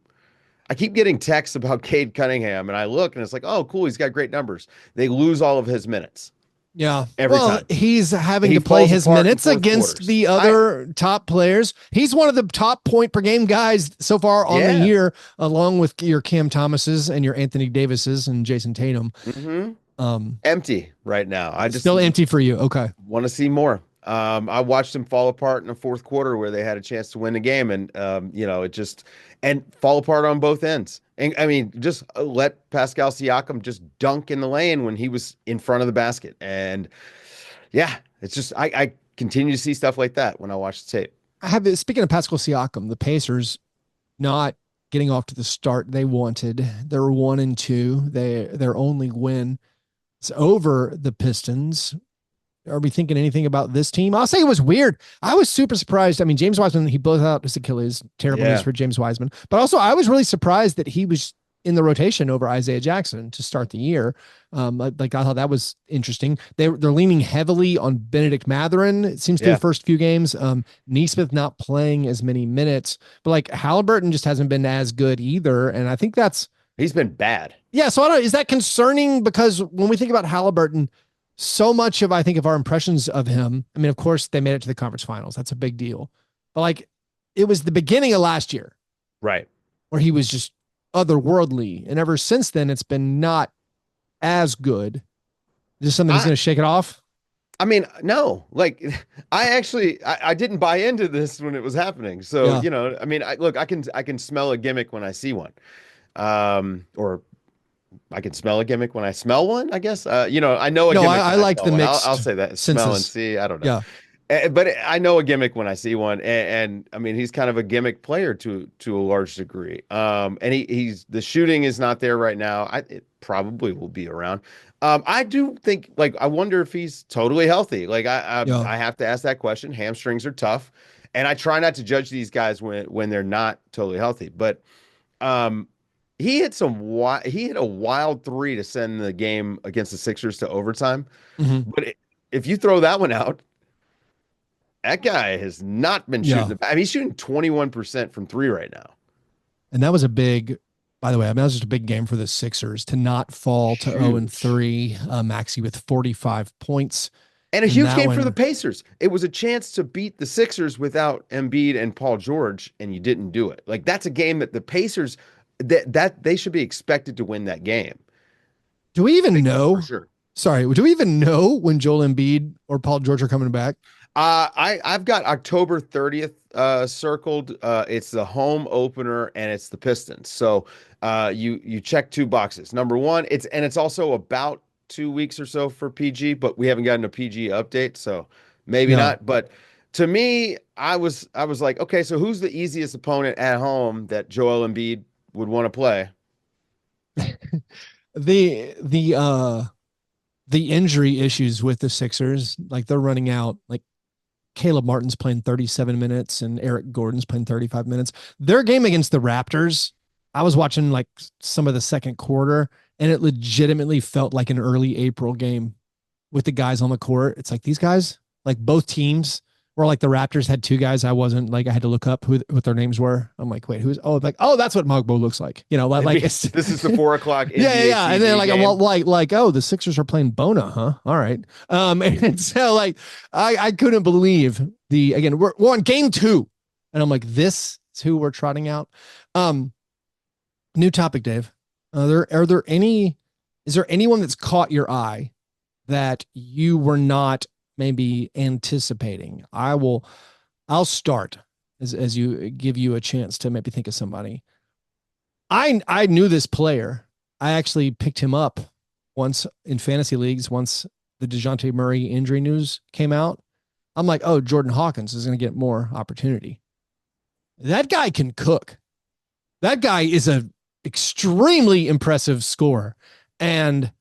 B: I keep getting texts about Cade Cunningham, and I look, and it's like, oh, cool, he's got great numbers. They lose all of his minutes.
A: Yeah.
B: Every time.
A: He's having to play his minutes against the other top players. He's one of the top point per game guys so far on the year, along with your Cam Thomases and your Anthony Davises and Jason Tatum.
B: Mm-hmm. Empty right now. I just
A: still empty for you. Okay.
B: Want to see more. I watched him fall apart in the fourth quarter where they had a chance to win the game, and it just fall apart on both ends. And I mean, just let Pascal Siakam just dunk in the lane when he was in front of the basket. And it's just I continue to see stuff like that when I watch the tape.
A: Speaking of Pascal Siakam, the Pacers not getting off to the start they wanted. They're 1-2. Their only win is over the Pistons. Are we thinking anything about this team? I'll say it was weird. I was super surprised. I mean, James Wiseman, he blew out his Achilles. Terrible news for James Wiseman. But also, I was really surprised that he was in the rotation over Isaiah Jackson to start the year. I thought that was interesting. They're leaning heavily on Benedict Mathurin. It seems through the first few games. Neesmith not playing as many minutes. But Halliburton just hasn't been as good either. And I think
B: he's been bad.
A: Yeah. So I don't know. Is that concerning? Because when we think about Halliburton, so much of our impressions of him, I mean, of course they made it to the conference finals. That's a big deal. But it was the beginning of last year,
B: right,
A: where he was just otherworldly. And ever since then, it's been not as good. Is this something that's going to shake it off?
B: I mean, no, I didn't buy into this when it was happening. So, I mean, I can smell a gimmick when I see one. Or I can smell a gimmick when I smell one, I guess. I know a gimmick.
A: I like the mix.
B: I'll say that. Smell and see. I don't know. But I know a gimmick when I see one, and I mean he's kind of a gimmick player to a large degree. And he's the shooting is not there right now. It probably will be around. I do think like I wonder if he's totally healthy. Like
A: Yeah.
B: I have to ask that question. Hamstrings are tough, and I try not to judge these guys when they're not totally healthy. But um, he hit a wild three to send the game against the Sixers to overtime.
A: Hmm.
B: But if you throw that one out. That guy has not been shooting
A: Yeah.
B: the. I mean, he's shooting 21% from three right now.
A: And that was a big, by the way, I mean, that was just a big game for the Sixers to not fall to 0 and
B: Huge.
A: 3. Maxey with 45 points
B: And a
A: in
B: huge
A: that
B: game for the
A: one.
B: Pacers. It was a chance to beat the Sixers without Embiid and Paul George, and you didn't do it. Like that's a game that the Pacers that they should be expected to win that game.
A: Do we even
B: For
A: know?
B: sure.
A: Sorry, do we even know when Joel Embiid or Paul George are coming back?
B: I've got October 30th circled. It's the home opener and it's the Pistons. So you check two boxes. Number one, it's also about 2 weeks or so for PG, but we haven't gotten a PG update, so maybe
A: Yeah.
B: not. But to me, I was like, okay, so who's the easiest opponent at home that Joel Embiid would want to play?
A: The the uh the injury issues with the Sixers, like they're running out. Like Caleb Martin's playing 37 minutes and Eric Gordon's playing 35 minutes. Their game against the Raptors, I was watching like some of the second quarter, and it legitimately felt like an early April game with the guys on the court. It's like these guys, like both teams, or like the Raptors had two guys I wasn't like I had to look up who what their names were. I'm like, wait, who's like oh that's what Mogbo looks like. Like it's
B: This is the 4 o'clock NBA
A: yeah. And then
B: TV
A: like I'm
B: game.
A: like oh the Sixers are playing Bona, huh? All right. And so like I couldn't believe we're on game two, and I'm like this is who we're trotting out. Um, New topic, Dave. Are there any? Is there anyone that's caught your eye that you were not maybe anticipating? I'll start as you give you a chance to maybe think of somebody. I knew this player. I actually picked him up once in fantasy leagues once the DeJounte Murray injury news came out. I'm like, oh, Jordan Hawkins is going to get more opportunity. That guy can cook. That guy is a extremely impressive scorer. And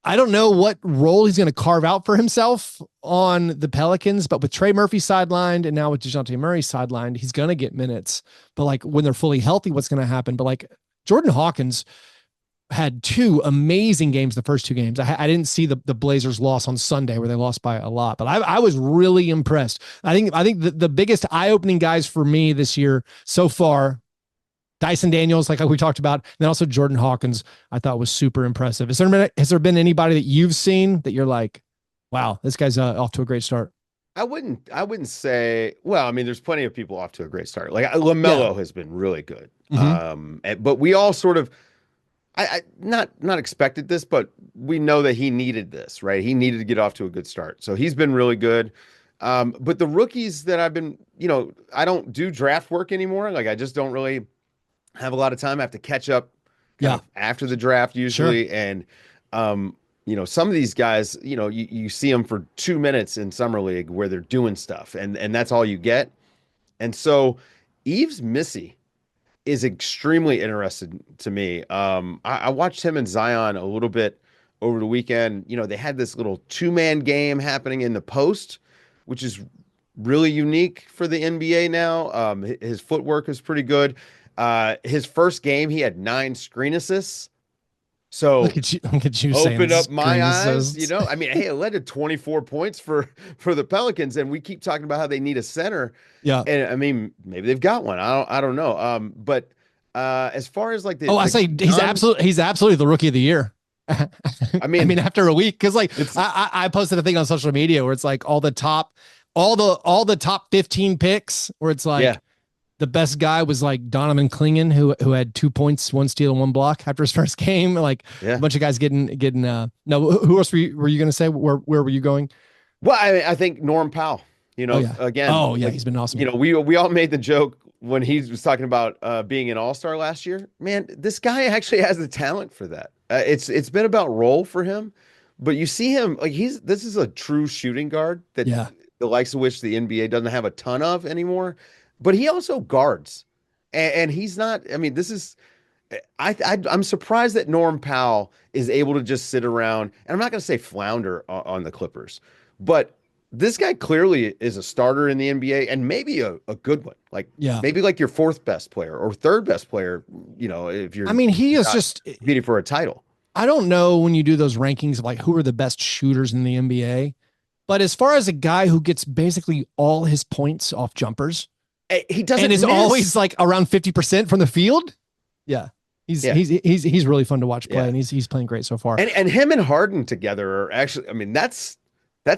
A: I don't know what role he's going to carve out for himself on the Pelicans, but with Trey Murphy sidelined and now with DeJounte Murray sidelined, he's going to get minutes. But like when they're fully healthy, what's going to happen? But like Jordan Hawkins had two amazing games the first two games. I didn't see the Blazers loss on Sunday where they lost by a lot, but I was really impressed. I think the biggest eye-opening guys for me this year so far, Dyson Daniels, like we talked about, and then also Jordan Hawkins, I thought was super impressive. Has there been anybody that you've seen that you're like, wow, this guy's off to a great start?
B: I wouldn't say, well, I mean, there's plenty of people off to a great start. Like
A: Yeah.
B: LaMelo has been really good.
A: Mm-hmm.
B: But we all sort of I not expected this, but we know that he needed this, right? He needed to get off to a good start. So he's been really good. But the rookies that I've been, I don't do draft work anymore. Like I just don't really have a lot of time. I have to catch up kind
A: Yeah.
B: of after the draft
A: Sure.
B: usually. And some of these guys, you see them for 2 minutes in summer league where they're doing stuff and that's all you get. And so Eves Missy is extremely interested to me. I watched him and Zion a little bit over the weekend. They had this little two-man game happening in the post, which is really unique for the NBA now. His footwork is pretty good. His first game, he had 9 screen assists. So
A: Look at you saying
B: open up my
A: screen
B: eyes.
A: assists.
B: I mean, hey, it led to 24 points for the Pelicans, and we keep talking about how they need a center.
A: Yeah.
B: And I mean, maybe they've got one. I don't know. But as far as like
A: Oh, I
B: the
A: say he's absolutely the rookie of the year.
B: I
A: I mean,
B: mean,
A: after a week, because like
B: it's
A: I posted a thing on social media where it's like all the top 15 picks, where it's like
B: yeah,
A: the best guy was like Donovan Clingan, who had 2 points, one steal, and one block after his first game. Like a
B: yeah.
A: bunch of guys getting. No, who else were you going to say? Where were you going?
B: Well, I think Norm Powell.
A: Oh yeah.
B: Again,
A: Oh yeah.
B: like
A: He's been awesome.
B: we all made the joke when he was talking about being an all-star last year. Man, this guy actually has the talent for that. It's been about role for him, but you see him like this is a true shooting guard that
A: Yeah.
B: the likes of which the NBA doesn't have a ton of anymore. But he also guards, and he's not. I mean, this is. I'm surprised that Norm Powell is able to just sit around, and I'm not going to say flounder on the Clippers, but this guy clearly is a starter in the NBA and maybe a good one. Like
A: Yeah.
B: maybe like your fourth best player or third best player, you know, if
A: I mean, he is just
B: competing for a title.
A: I don't know when you do those rankings of like who are the best shooters in the NBA, but as far as a guy who gets basically all his points off jumpers,
B: he doesn't
A: and is
B: miss.
A: Always like around 50% from the field. Yeah. He's really fun to watch play, and he's playing great so far.
B: And him and Harden together are actually, I mean, that's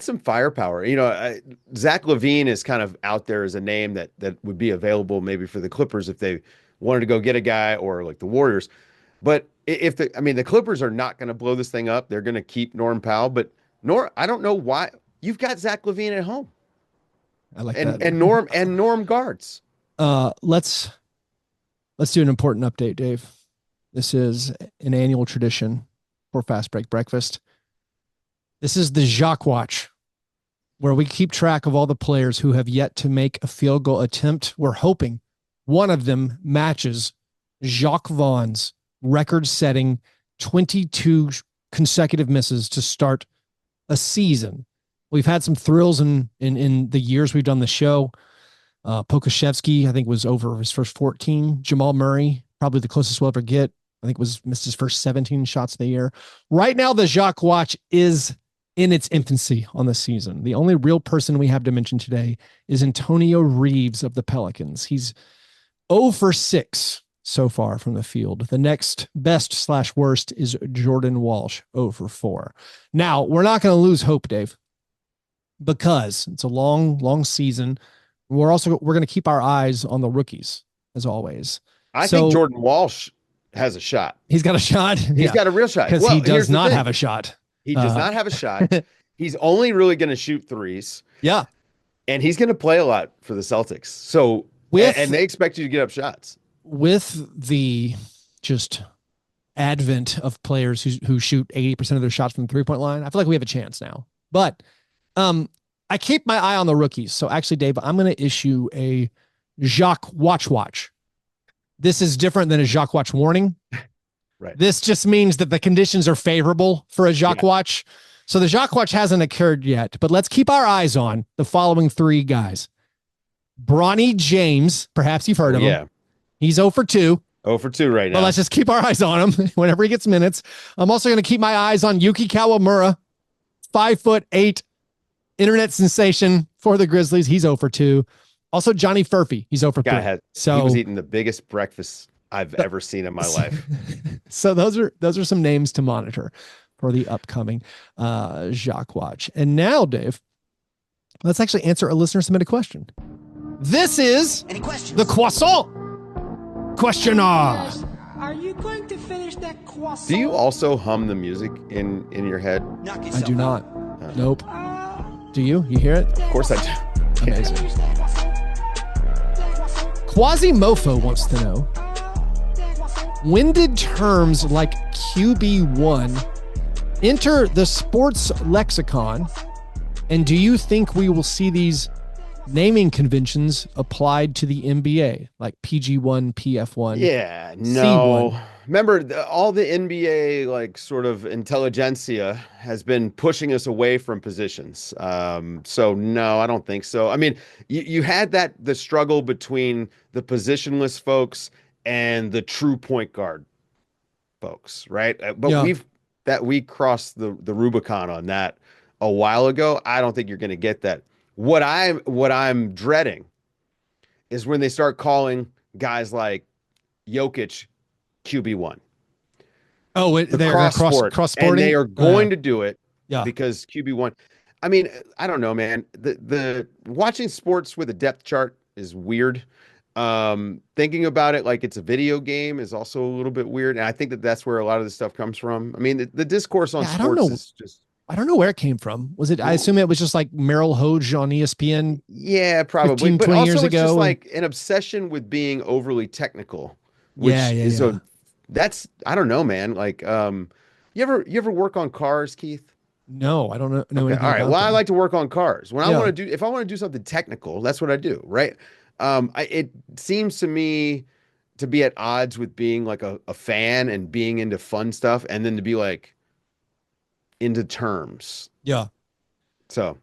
B: some firepower. You know, Zach LaVine is kind of out there as a name that would be available maybe for the Clippers if they wanted to go get a guy, or like the Warriors. But if the Clippers are not going to blow this thing up, they're going to keep Norm Powell. But I don't know why you've got Zach LaVine at home.
A: I like that.
B: And Norm guards.
A: Let's do an important update, Dave. This is an annual tradition for Fastbreak Breakfast. This is the Jacque Watch, where we keep track of all the players who have yet to make a field goal attempt. We're hoping one of them matches Jacque Vaughn's record-setting 22 consecutive misses to start a season. We've had some thrills in the years we've done the show. Pokashevsky, I think, was over his first 14. Jamal Murray, probably the closest we'll ever get. I think missed his first 17 shots of the year. Right now, the Jacque Watch is in its infancy on the season. The only real person we have to mention today is Antonio Reeves of the Pelicans. He's 0 for 6 so far from the field. The next best / worst is Jordan Walsh, 0 for 4. Now, we're not going to lose hope, Dave, because it's a long season. We're going to keep our eyes on the rookies, as always.
B: I think Jordan Walsh has a shot.
A: He's got a shot.
B: He's got a real shot.
A: Because he does not have a shot.
B: He does not have a shot. He's only really going to shoot threes.
A: Yeah.
B: And he's going to play a lot for the Celtics. So, and they expect you to get up shots.
A: With the just advent of players who shoot 80% of their shots from the 3-point line, I feel like we have a chance now. But I keep my eye on the rookies. So actually, Dave, I'm going to issue a Jacque Watch. This is different than a Jacque Watch warning.
B: Right.
A: This just means that the conditions are favorable for a Jacque Watch. So the Jacque Watch hasn't occurred yet, but let's keep our eyes on the following 3 guys. Bronny James, perhaps you've heard of him. Yeah. He's 0 for 2.
B: 0 for 2 right now.
A: But let's just keep our eyes on him whenever he gets minutes. I'm also going to keep my eyes on Yuki Kawamura, 5'8", internet sensation for the Grizzlies. He's 0 for 2. Also, Johnny Furphy, he's 0 for 3.
B: He was eating the biggest breakfast I've ever seen in my life.
A: So those are some names to monitor for the upcoming Jacque Watch. And now, Dave, let's actually answer a listener submitted question. This is the croissant questioner.
C: Are you going to finish that croissant?
B: Do you also hum the music in your head?
A: I do not. Nope. Do you? You hear it?
B: Of course I do.
A: Amazing. Quasi-Mofo wants to know, when did terms like QB1 enter the sports lexicon, and do you think we will see these naming conventions applied to the NBA, like PG1, PF1?
B: Yeah, no.
A: C1?
B: Remember, all the NBA, like, sort of intelligentsia has been pushing us away from positions. So, no, I don't think so. I mean, you had the struggle between the positionless folks and the true point guard folks, right? But we crossed the Rubicon on that a while ago. I don't think you're going to get that. What I'm dreading is when they start calling guys like Jokic QB1.
A: Oh, they're cross-sporting?
B: And they are going to do it because QB1. I mean, I don't know, man. The watching sports with a depth chart is weird. Thinking about it like it's a video game is also a little bit weird. And I think that's where a lot of this stuff comes from. I mean, the discourse on sports is just...
A: I don't know where it came from. Was it? I assume it was just like Merrill Hoge on ESPN.
B: Yeah, probably.
A: 15,
B: but
A: 20
B: also
A: years
B: it's
A: ago.
B: Just like an obsession with being overly technical. Which is that's, I don't know, man. Like, you ever work on cars, Keith?
A: No, I don't know
B: Okay. All
A: anything
B: right.
A: about
B: Well, I
A: them.
B: like to work on cars. When I
A: Yeah.
B: want to do, if I want to do something technical, that's what I do, right? It seems to me to be at odds with being like a fan and being into fun stuff, and then to be like into terms.
A: Yeah.
B: So,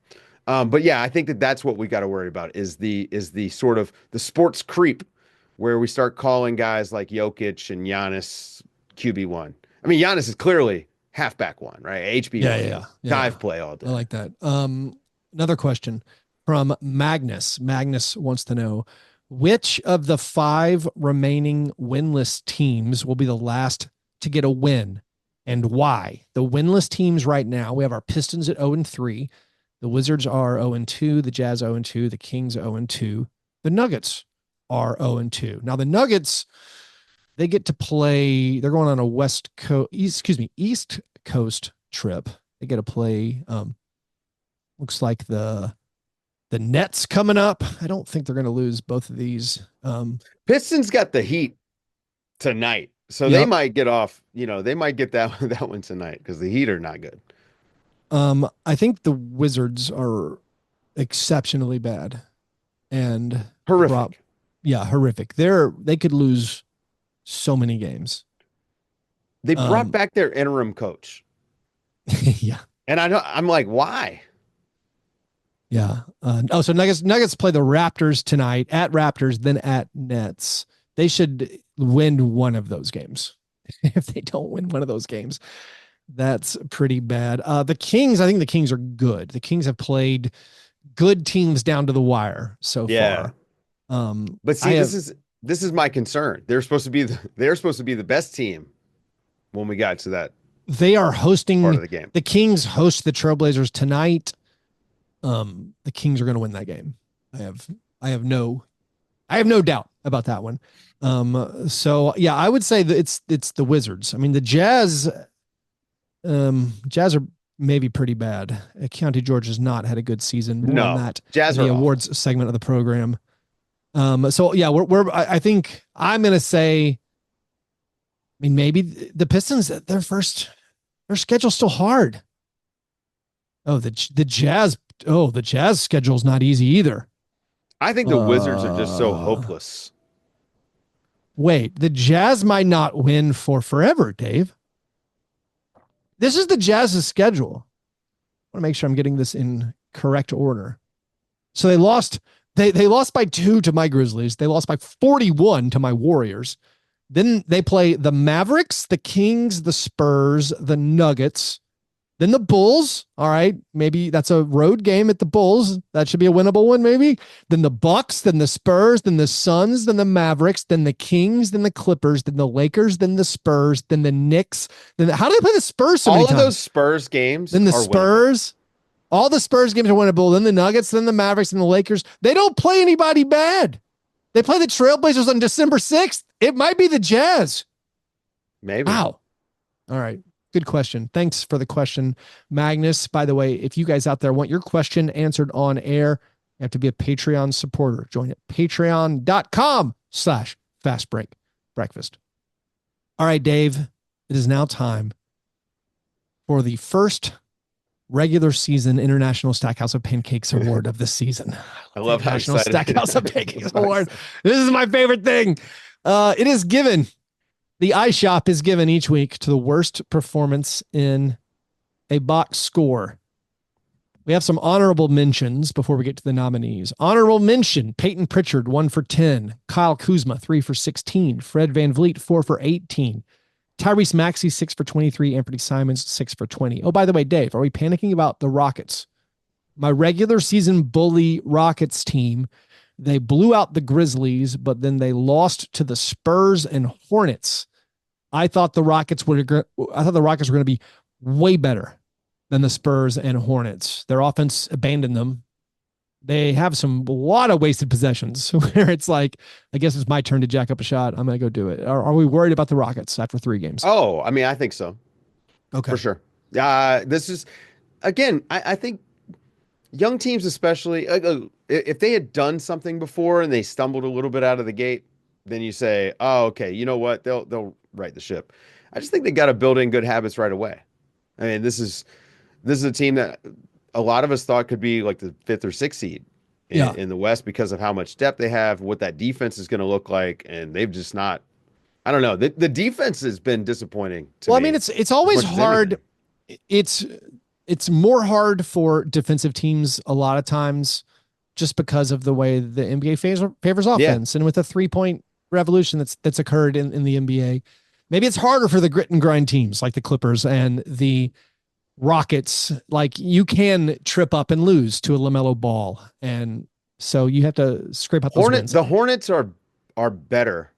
B: but yeah, I think that that's what we got to worry about is the sort of the sports creep where we start calling guys like Jokic and Giannis QB1. I mean, Giannis is clearly halfback one, right?
A: Yeah,
B: HB1.
A: yeah,
B: He's
A: yeah, yeah, yeah.
B: dive play all
A: I
B: day.
A: like that. Another question from Magnus. Magnus wants to know which of the five remaining winless teams will be the last to get a win and why. The winless teams right now, we have our Pistons at 0 and 3. The Wizards are 0 and 2. The Jazz 0 and 2. The Kings 0 and 2. The Nuggets are 0 and 2. Now, the Nuggets, they get to play, they're going on a East Coast trip. They get to play looks like the Nets coming up. I don't think they're going to lose both of these.
B: Pistons got the Heat tonight, so they
A: Yep.
B: might get off. They might get that that one tonight because the Heat are not good.
A: I think the Wizards are exceptionally bad and
B: Horrific.
A: yeah, horrific. They could lose so many games.
B: They brought
A: Um,
B: back their interim coach,
A: yeah,
B: and I'm like, why?
A: yeah. So Nuggets play the Raptors tonight at Raptors, then at Nets. They should win one of those games. If they don't win one of those games, that's pretty bad. The Kings, I think the Kings are good. The Kings have played good teams down to the wire so
B: Yeah,
A: far.
B: but
A: I
B: see,
A: have
B: this is my concern. They're supposed to be the best team when we got to that
A: they are
B: part of
A: hosting
B: the game.
A: the Kings host the Trailblazers tonight. The Kings are going to win that game. I have I have no I have no doubt about that one. So yeah, I would say that it's the Wizards. I mean, the Jazz are maybe pretty bad. County George has not had a good season. More on
B: No,
A: that
B: Jazz
A: in the
B: are awful.
A: awards segment of the program. So yeah, I think I'm gonna say, I mean, maybe the Pistons, their schedule's still hard. Oh, the Jazz, oh, the Jazz schedule's not easy either.
B: I think the Wizards are just so
A: Uh,
B: hopeless.
A: Wait, the Jazz might not win for forever, Dave. This is the Jazz's schedule. I want to make sure I'm getting this in correct order. So they lost. They lost by 2 to my Grizzlies. They lost by 41 to my Warriors. Then they play the Mavericks, the Kings, the Spurs, the Nuggets, then the Bulls. All right, maybe that's a road game at the Bulls. That should be a winnable one, maybe. Then the Bucks, then the Spurs, then the Suns, then the Mavericks, then the Kings, then the Clippers, then the Lakers, then the Spurs, then the Knicks. How do they play the Spurs so many
B: All of those
A: times?
B: Spurs games
A: Then the
B: are winnable.
A: Spurs. All the Spurs games are winnable. Then the Nuggets, then the Mavericks, and the Lakers. They don't play anybody bad. They play the Trailblazers on December 6th. It might be the Jazz.
B: Maybe.
A: Wow. All right. Good question. Thanks for the question, Magnus. By the way, if you guys out there want your question answered on air, you have to be a Patreon supporter. Join at patreon.com/fastbreak breakfast. All right, Dave, it is now time for the first regular season International Stackhouse of Pancakes Award of the season.
B: I love how
A: International
B: excited.
A: Stackhouse of Pancakes Award. This is my favorite thing. It is given. The iShop is given each week to the worst performance in a box score. We have some honorable mentions before we get to the nominees. Honorable mention, Peyton Pritchard, 1 for 10. Kyle Kuzma, 3 for 16. Fred VanVleet, 4 for 18. Tyrese Maxey, 6 for 23. Anthony Simons, 6 for 20. Oh, by the way, Dave, are we panicking about the Rockets? My regular season bully Rockets team, they blew out the Grizzlies, but then they lost to the Spurs and Hornets. I thought the Rockets were going to be way better than the Spurs and Hornets. Their offense abandoned them. They have a lot of wasted possessions where it's like, I guess it's my turn to jack up a shot. I'm going to go do it. Are we worried about the Rockets after 3 games?
B: Oh, I mean, I think so.
A: Okay.
B: For sure. This is, again, I think young teams, especially, if they had done something before and they stumbled a little bit out of the gate, then you say, oh, okay, you know what? They'll right the ship. I just think they got to build in good habits right away. I mean, this is this is a team that a lot of us thought could be like the 5th or 6th seed in the West because of how much depth they have, what that defense is going to look like, and they've just not. I don't know. The defense has been disappointing to me.
A: I mean, it's always hard. It's more hard for defensive teams a lot of times just because of the way the NBA favors offense. And with the 3-point revolution that's occurred in the NBA, maybe it's harder for the grit and grind teams like the Clippers and the Rockets. Like, you can trip up and lose to a LaMelo Ball. And so you have to scrape out those wins.
B: The Hornets are better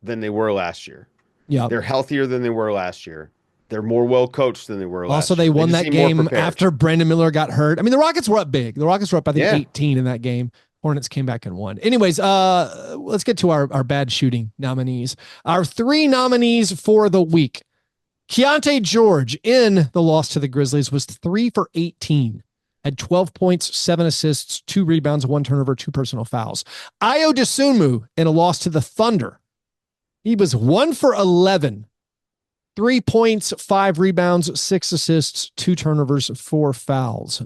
B: than they were last year.
A: Yeah.
B: They're healthier than they were last year. They're more well coached than they were last year.
A: Also, they won that game after Brandon Miller got hurt. I mean, the Rockets were up big. The Rockets were up, I think, 18 in that game. Hornets came back and won. Anyways, let's get to our bad shooting nominees. Our 3 nominees for the week. Keontae George in the loss to the Grizzlies was 3 for 18. Had 12 points, 7 assists, 2 rebounds, 1 turnover, 2 personal fouls. Ayo Dosunmu in a loss to the Thunder. He was 1 for 11. 3 points, 5 rebounds, 6 assists, 2 turnovers, 4 fouls.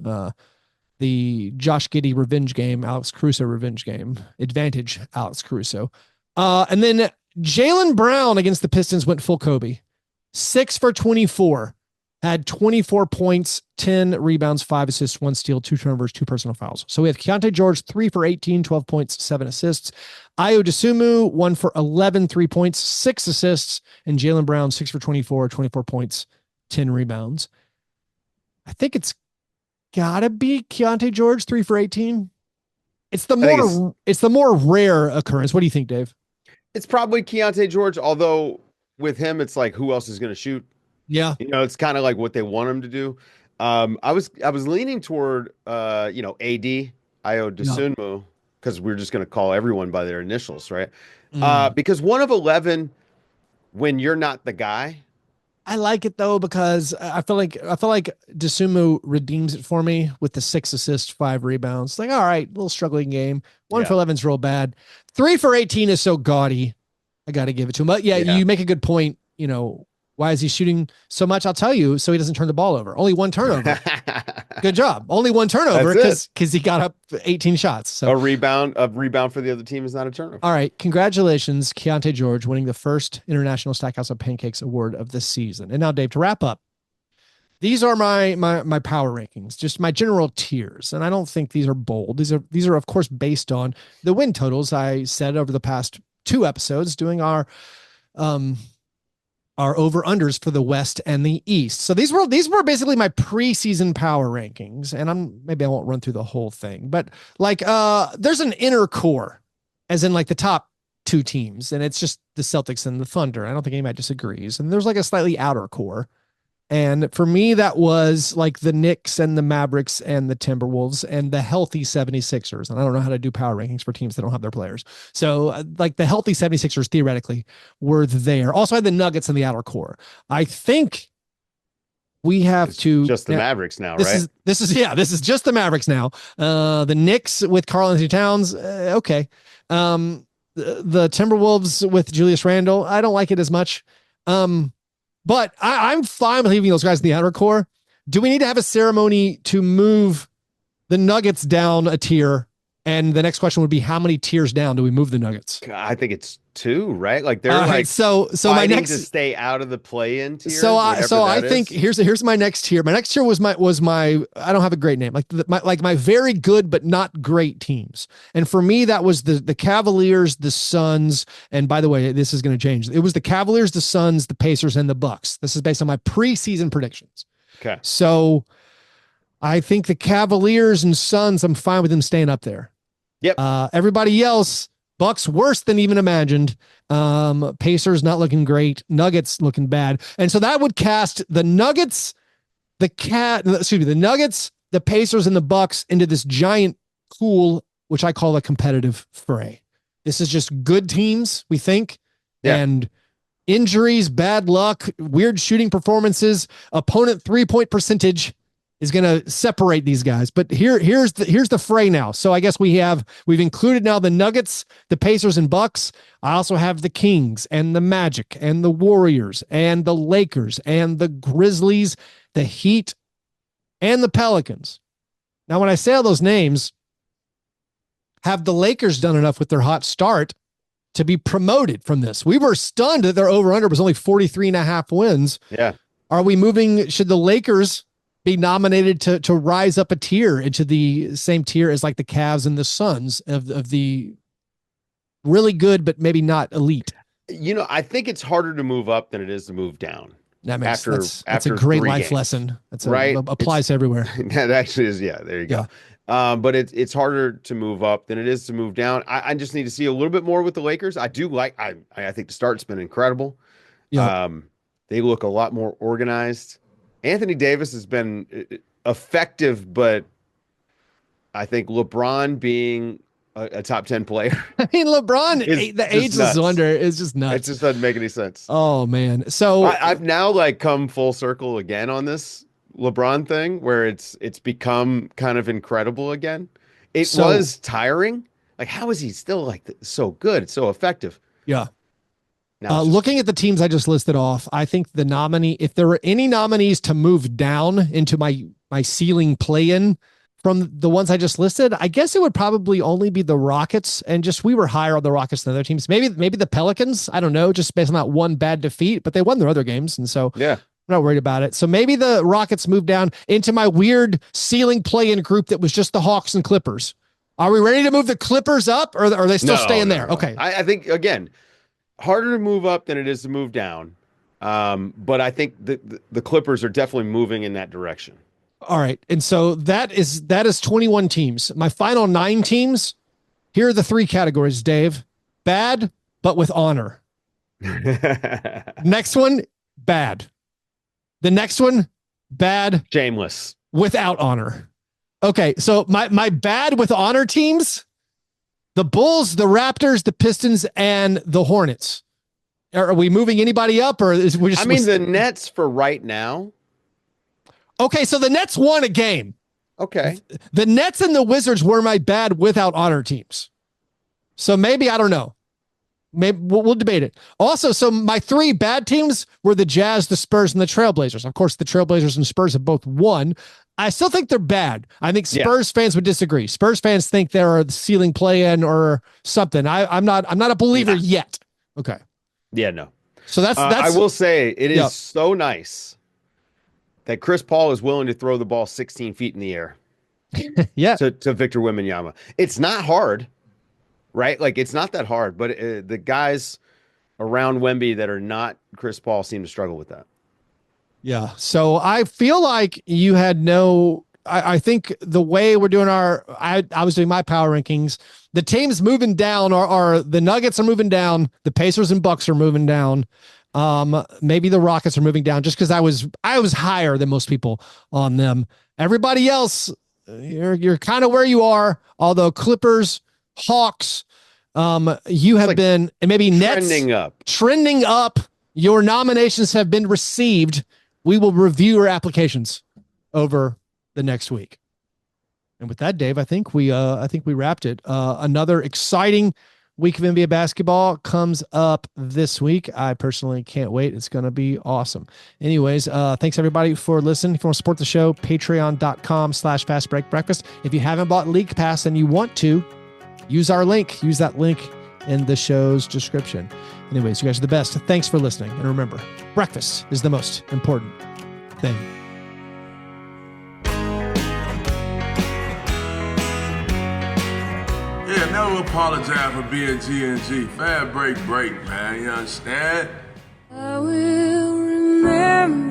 A: The Josh Giddey revenge game, Alex Caruso revenge game, advantage Alex Caruso. And then Jaylen Brown against the Pistons went full Kobe. 6 for 24, had 24 points, 10 rebounds, 5 assists, 1 steal, 2 turnovers, 2 personal fouls. So we have Keontae George, 3 for 18, 12 points, 7 assists. Ayo Dosunmu, 1 for 11, 3 points, 6 assists. And Jaylen Brown, 6 for 24, 24 points, 10 rebounds. I think it's gotta be Keontae George, 3 for 18. It's the more rare occurrence. What do you think, Dave?
B: It's probably Keontae George, although with him, it's like, who else is going to shoot?
A: Yeah.
B: It's kind of like what they want him to do. I was leaning toward, AD, Ayo Dosunmu, because we're just going to call everyone by their initials, right? Because 1 of 11, when you're not the guy.
A: I like it though, because I feel like Dosunmu redeems it for me with the 6 assists, 5 rebounds. Like, all right, little struggling game. 1 for 11 is real bad. 3 for 18 is so gaudy. I got to give it to him. But you make a good point. Why is he shooting so much? I'll tell you, so he doesn't turn the ball over. Only 1 turnover. Good job. Only 1 turnover because he got up 18 shots. So
B: a rebound for the other team is not a turnover.
A: All right. Congratulations, Keontae George, winning the first International Stackhouse of Pancakes Award of the season. And now, Dave, to wrap up, these are my power rankings, just my general tiers. And I don't think these are bold. These are of course based on the win totals I said over the past 2 episodes doing our over-unders for the West and the East. So these were basically my preseason power rankings, and maybe I won't run through the whole thing, but like there's an inner core, as in like the top 2 teams, and it's just the Celtics and the Thunder. I don't think anybody disagrees. And there's like a slightly outer core. And for me, that was like the Knicks and the Mavericks and the Timberwolves and the healthy 76ers. And I don't know how to do power rankings for teams that don't have their players. So like the healthy 76ers theoretically were there. Also I had the Nuggets in the outer core. I think we have
B: just the Mavericks now, right?
A: This is just the Mavericks now. The Knicks with Karl Anthony Towns. Okay. The Timberwolves with Julius Randle. I don't like it as much. But I'm fine with leaving those guys in the outer core. Do we need to have a ceremony to move the Nuggets down a tier? And the next question would be, how many tiers down do we move the Nuggets?
B: I think it's 2, right? Like they're like
A: so my next
B: to stay out of the play-in tier.
A: So I think here's my next tier. My next tier was my I don't have a great name, my very good but not great teams. And for me, that was the Cavaliers, the Suns, and by the way, this is going to change. It was the Cavaliers, the Suns, the Pacers, and the Bucks. This is based on my preseason predictions.
B: Okay.
A: So I think the Cavaliers and Suns, I'm fine with them staying up there.
B: Yep.
A: Everybody else, Bucks worse than even imagined. Pacers not looking great. Nuggets looking bad. And so that would cast the Nuggets, the Nuggets, the Pacers, and the Bucks into this giant pool, which I call a competitive fray. This is just good teams, we think. Yeah. And injuries, bad luck, weird shooting performances, opponent 3-point percentage is going to separate these guys. But here's the fray now. So I guess we've included now the Nuggets, the Pacers, and Bucks. I also have the Kings and the Magic and the Warriors and the Lakers and the Grizzlies, the Heat and the Pelicans. Now, when I say all those names, have the Lakers done enough with their hot start to be promoted from this? We were stunned that their over-under was only 43.5 wins.
B: Yeah.
A: Are we moving? Should the Lakers be nominated to rise up a tier into the same tier as like the Cavs and the Suns of the really good, but maybe not elite?
B: I think it's harder to move up than it is to move down.
A: That's a great life lesson. That's right. Applies everywhere.
B: That actually is. Yeah. There you go. But it's harder to move up than it is to move down. I just need to see a little bit more with the Lakers. I think the start's been incredible. Yeah. They look a lot more organized. Anthony Davis has been effective, but I think LeBron being a top 10 player.
A: I mean, LeBron, the ageless wonder is just nuts.
B: It just doesn't make any sense.
A: Oh man. So
B: I've now come full circle again on this LeBron thing where it's become kind of incredible again. It was tiring. How is he still so good, so effective?
A: Yeah. Looking at the teams I just listed off, I think if there were any nominees to move down into my ceiling play-in from the ones I just listed, I guess it would probably only be the Rockets, and we were higher on the Rockets than other teams. Maybe the Pelicans. I don't know, just based on that one bad defeat, but they won their other games, and so yeah. I'm not worried about it. So maybe the Rockets move down into my weird ceiling play-in group that was just the Hawks and Clippers. Are we ready to move the Clippers up, or are they still staying there?
B: No.
A: Okay.
B: I think, again, harder to move up than it is to move down. But I think the Clippers are definitely moving in that direction.
A: All right. And so that is 21 teams. My final 9 teams, here are the 3 categories, Dave. Bad, but with honor. Next one, bad. The next one, bad.
B: Shameless.
A: Without honor. Okay, so my bad with honor teams, the Bulls, the Raptors, the Pistons, and the Hornets. Are we moving anybody up, or is we just?
B: The Nets for right now.
A: Okay, so the Nets won a game.
B: Okay.
A: The Nets and the Wizards were my bad without honor teams. So maybe, I don't know. Maybe we'll debate it. Also, so my 3 bad teams were the Jazz, the Spurs, and the Trailblazers. Of course, the Trailblazers and Spurs have both won. I still think they're bad. I think Spurs fans would disagree. Spurs fans think they're the ceiling play-in or something. I'm not a believer yet. Okay.
B: Yeah, no.
A: So that's
B: I will say it is so nice that Chris Paul is willing to throw the ball 16 feet in the air.
A: Yeah.
B: To Victor Wembanyama. It's not hard, right? It's not that hard, but the guys around Wemby that are not Chris Paul seem to struggle with that.
A: Yeah. So I feel like you had I think the way we're doing I was doing my power rankings, the teams moving down are the Nuggets are moving down. The Pacers and Bucks are moving down. Maybe the Rockets are moving down just because I was higher than most people on them. Everybody else, you're kind of where you are. Although Clippers, Hawks, you have been, and maybe Nets trending up. Your nominations have been received. We will review your applications over the next week. And with that, Dave, I think we wrapped it. Another exciting week of NBA basketball comes up this week. I personally can't wait. It's going to be awesome. Anyways, thanks everybody for listening. If you want to support the show, patreon.com/Fastbreak Breakfast. If you haven't bought League Pass and you want to, use that link in the show's description. Anyways, you guys are the best. Thanks for listening. And remember, breakfast is the most important thing.
D: Yeah, never apologize for being G&G. Fastbreak break, man. You understand? I will remember.